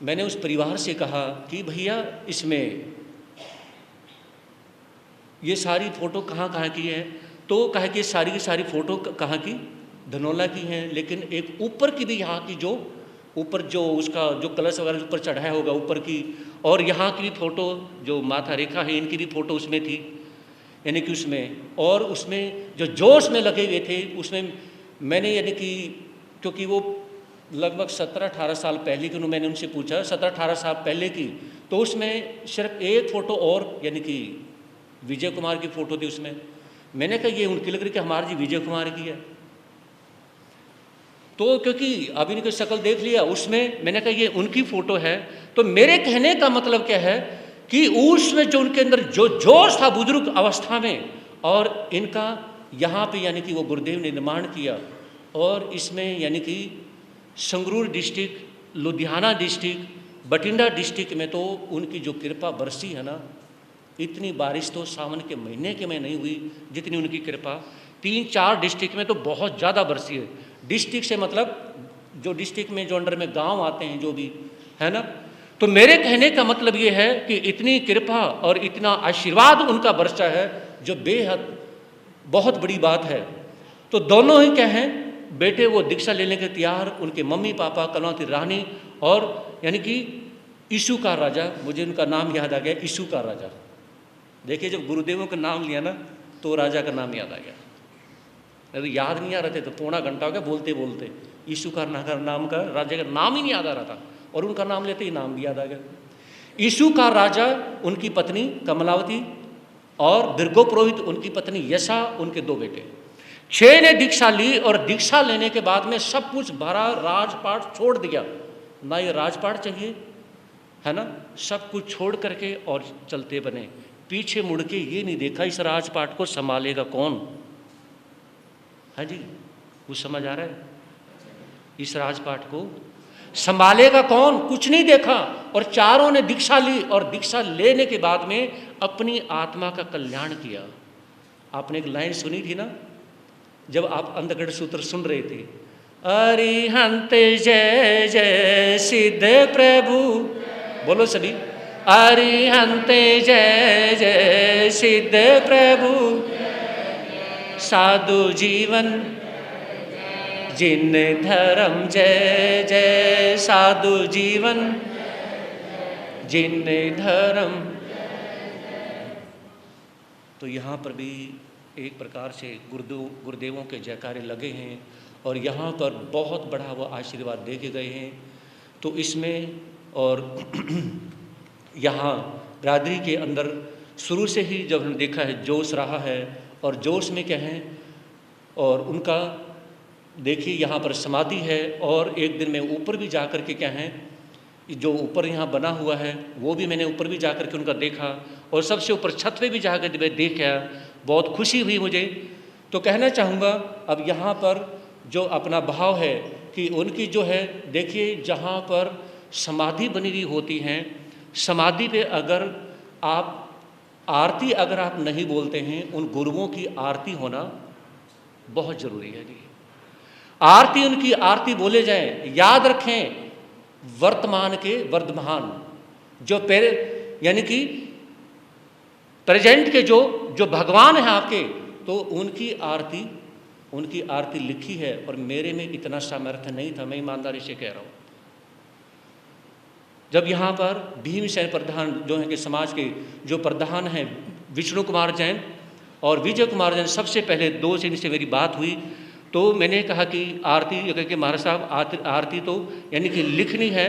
S1: मैंने उस परिवार से कहा कि भैया इसमें ये सारी फ़ोटो कहाँ की है? तो कहा कि सारी की सारी फ़ोटो कहाँ की? धनोला की हैं, लेकिन एक ऊपर की भी, यहाँ की जो ऊपर जो उसका जो कलश वगैरह ऊपर चढ़ाया होगा ऊपर की, और यहाँ की भी फ़ोटो जो माथा रेखा है इनकी भी फ़ोटो उसमें थी, यानी कि उसमें। और उसमें जो जोश में लगे हुए थे उसमें मैंने यानी कि, क्योंकि वो लगभग 17-18 साल पहले की, मैंने उनसे पूछा 17-18 साल पहले की, तो उसमें सिर्फ एक फ़ोटो और यानी कि विजय कुमार की फ़ोटो थी उसमें। मैंने कहा ये उनकी लग रही कि हमारी जी विजय कुमार की है। तो क्योंकि अब इनकी शक्ल देख लिया उसमें, मैंने कहा ये उनकी फ़ोटो है। तो मेरे कहने का मतलब क्या है कि उसमें जो उनके अंदर जो जोश था बुजुर्ग अवस्था में, और इनका यहाँ पे यानी कि वो गुरुदेव ने निर्माण किया। और इसमें यानी कि Sangrur district, Ludhiana district, Bathinda district में तो उनकी जो कृपा बरसी है ना, इतनी बारिश तो सावन के महीने के में नहीं हुई जितनी उनकी कृपा 3-4 डिस्ट्रिक्ट में तो बहुत ज़्यादा बरसी है। डिस्ट्रिक्ट से मतलब जो डिस्ट्रिक्ट में जो अंडर में गांव आते हैं जो भी है ना। तो मेरे कहने का मतलब ये है कि इतनी कृपा और इतना आशीर्वाद उनका बरसा है जो बेहद बहुत बड़ी बात है। तो दोनों ही क्या हैं बेटे वो दीक्षा लेने के तैयार, उनके मम्मी पापा कलौती रानी और यानी कि ईशु का राजा, मुझे उनका नाम याद आ गया, ईशु का राजा। देखिए जब गुरुदेवों का नाम लिया ना तो राजा का नाम याद आ गया। अरे याद नहीं आ रहे थे तो पौना घंटा हो गया बोलते बोलते, ईशु का नाम का राजा का नाम ही नहीं याद आ रहा था, और उनका नाम लेते ही नाम भी याद आ गया। ईशु का राजा, उनकी पत्नी कमलावती और दीर्घो पुरोहित उनकी पत्नी यशा, उनके 2 बेटे। 6 ने दीक्षा ली और दीक्षा लेने के बाद में सब कुछ भरा, राजपाट छोड़ दिया ना, ये राजपाट चाहिए है ना, सब कुछ छोड़ करके और चलते बने। पीछे मुड़ के ये नहीं देखा इस राजपाट को संभालेगा कौन। हाँ जी, कुछ समझ आ रहा है? इस राजपाट को संभालेगा कौन, कुछ नहीं देखा। और चारों ने दीक्षा ली और दीक्षा लेने के बाद में अपनी आत्मा का कल्याण किया। आपने एक लाइन सुनी थी ना जब आप अंधकड़ सूत्र सुन रहे थे, अरिहंत जय जय सिद्ध प्रभु, बोलो सभी, अरिहंत जय जय सिद्ध प्रभु, साधु जीवन जिन धर्म जय जय, साधु जीवन जिन धर्म। तो यहाँ पर भी एक प्रकार से गुरुदेवों के जयकारे लगे हैं और यहाँ पर बहुत बड़ा वो आशीर्वाद दे के गए हैं। तो इसमें और यहाँ बिरादरी के अंदर शुरू से ही जब हमने देखा है जोश रहा है, और जोश में क्या है, और उनका देखिए यहाँ पर समाधि है। और एक दिन मैं ऊपर भी जा कर के क्या है, जो ऊपर यहाँ बना हुआ है वो भी मैंने ऊपर भी जा कर के उनका देखा, और सबसे ऊपर छत पे भी जा कर मैं देखा, बहुत खुशी हुई मुझे। तो कहना चाहूँगा अब यहाँ पर जो अपना भाव है कि उनकी जो है, देखिए जहाँ पर समाधि बनी हुई होती हैं, समाधि पे अगर आप आरती अगर आप नहीं बोलते हैं, उन गुरुओं की आरती होना बहुत ज़रूरी है जी। आरती उनकी आरती बोले जाएं। याद रखें वर्तमान के वर्धमान जो यानी कि प्रेजेंट के जो भगवान हैं आपके, तो उनकी आरती लिखी है। और मेरे में इतना सामर्थ्य नहीं था, मैं ईमानदारी से कह रहा हूँ। जब यहाँ पर भीमसेन प्रधान जो हैं कि समाज के जो प्रधान हैं विष्णु कुमार जैन और विजय कुमार जैन, सबसे पहले 2 से इनसे मेरी बात हुई। तो मैंने कहा कि आरती कि महाराज साहब आरती तो यानी कि लिखनी है।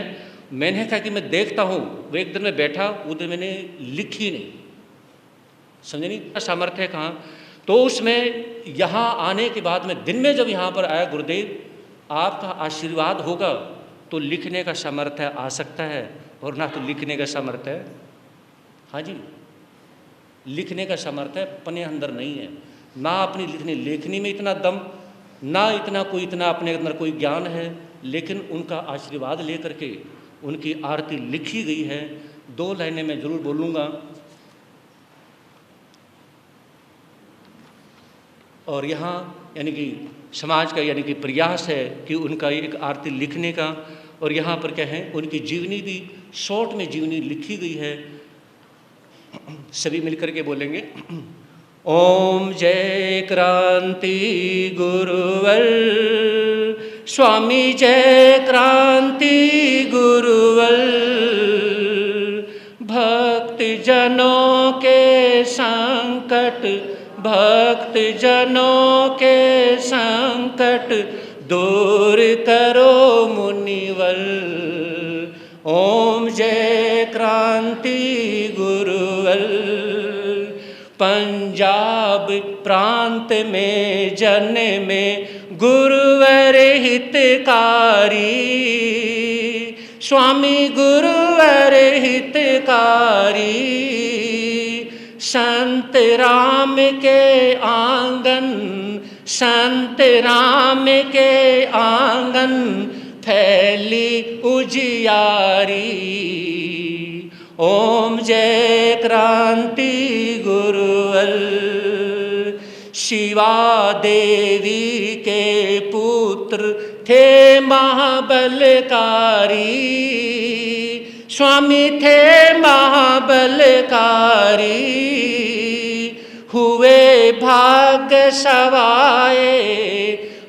S1: मैंने कहा कि मैं देखता हूँ। वो एक दिन में बैठा, उधर मैंने लिखी नहीं, समझे नहीं सामर्थ्य कहाँ। तो उसमें यहाँ आने के बाद में दिन में जब यहाँ पर आया, गुरुदेव आपका आशीर्वाद होगा तो लिखने का सामर्थ्य आ सकता है, और ना तो लिखने का सामर्थ्य है। हाँ जी, लिखने का सामर्थ्य अपने अंदर नहीं है, ना अपनी लेखनी में इतना दम, ना इतना अपने अंदर कोई ज्ञान है। लेकिन उनका आशीर्वाद लेकर के उनकी आरती लिखी गई है। 2 लाइनें मैं जरूर बोलूँगा। और यहाँ यानी कि समाज का यानी कि प्रयास है कि उनका एक आरती लिखने का। और यहाँ पर क्या है, उनकी जीवनी भी शॉर्ट में जीवनी लिखी गई है। सभी मिलकर के बोलेंगे, ओम जय क्रांति गुरुवर, स्वामी जय क्रांति गुरुवर, भक्त जनों के संकट, भक्त जनों के संकट दूर करो मुनिवर। ओम जय क्रांति गुरुवर, पंजाब प्रांत में जन्मे गुरुवर हितकारी, स्वामी गुरुवर हितकारी। संत राम के आंगन, संत राम के आंगन फैली उजियारी। ओम जय क्रांति गुरुवल। शिवा देवी के पुत्र थे महाबलकारी, स्वामी थे महाबलकारी। हुए भाग्य सवाए,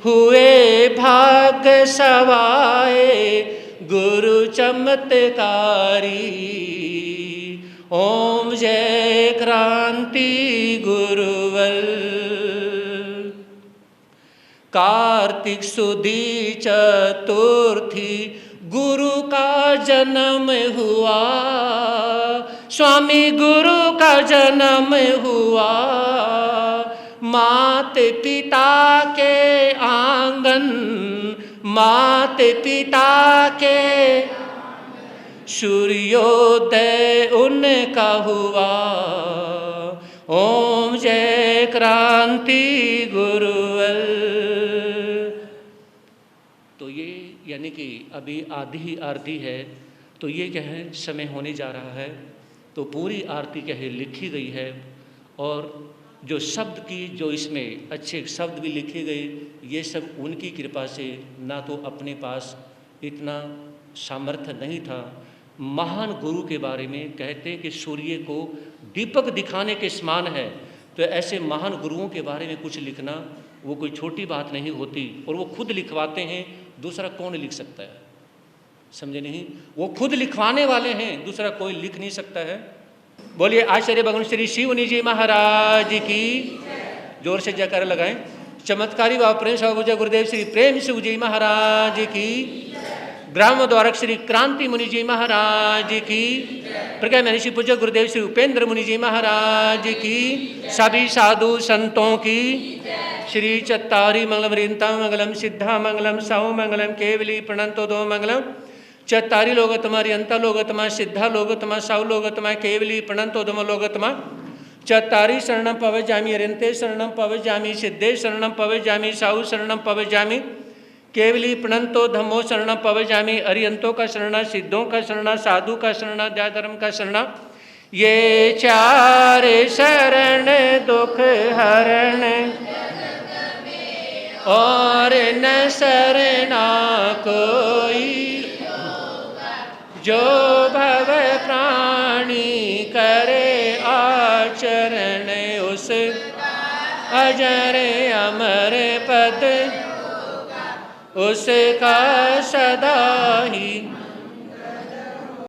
S1: हुए भाग्य सवाए गुरु चमत्कारी। ओम जय क्रांति गुरुवल। कार्तिक सुदी चतुर्थी गुरु का जन्म हुआ, स्वामी गुरु का जन्म हुआ। मात पिता के आंगन, मात पिता के सूर्योदय उनका हुआ। ओम जय क्रांति गुरुवल। तो ये यानी कि अभी आधी आरती है, तो ये क्या है, समय होने जा रहा है। तो पूरी आरती क्या है लिखी गई है, और जो शब्द की जो इसमें अच्छे शब्द भी लिखे गए, ये सब उनकी कृपा से, ना तो अपने पास इतना सामर्थ्य नहीं था। महान गुरु के बारे में कहते हैं कि सूर्य को दीपक दिखाने के समान है। तो ऐसे महान गुरुओं के बारे में कुछ लिखना वो कोई छोटी बात नहीं होती, और वो खुद लिखवाते हैं, दूसरा कौन लिख सकता है? समझे नहीं? वो खुद लिखवाने वाले हैं, दूसरा कोई लिख नहीं सकता है। बोलिए आचार्य भगवान श्री शिवनी जी महाराज की। जोर से जयकारा लगाएं। चमत्कारी व प्रेम स्वरूप गुरुदेव श्री प्रेम शिव जी महाराज की। ब्राह्म द्वारक श्री क्रांति मुनि जी महाराज की। प्रज्ञा महर्षि पूज्य गुरुदेव श्री उपेंद्र मुनि जी महाराज की। सभी साधु संतों की। श्री चत्तारी मंगलम रिंता मंगलम सिद्धा मंगलम साहु मंगलम केवली प्रणंतो दो मंगलम। चत्तारी लोगतमा रियंता लोगतमा सिद्धा लोगतमा साहु लोगतमा केवली प्रणंतो दो लोगतमा। चत्तारी शरणम पवजामि अरियंते शरणम पवजामि सिद्धे शरणम पवजामि साहु शरणम पवजामि केवली प्रणंतो धम्मो शरणम पवजामि। अरियंतों का शरणा, सिद्धों का शरणा, साधु का शरणा, धर्म का शरणा। ये चार शरण दुख हरण, और न शरणा कोई। जो भव प्राणी करे आचरण, उस अजर अमर पद उसका सदा ही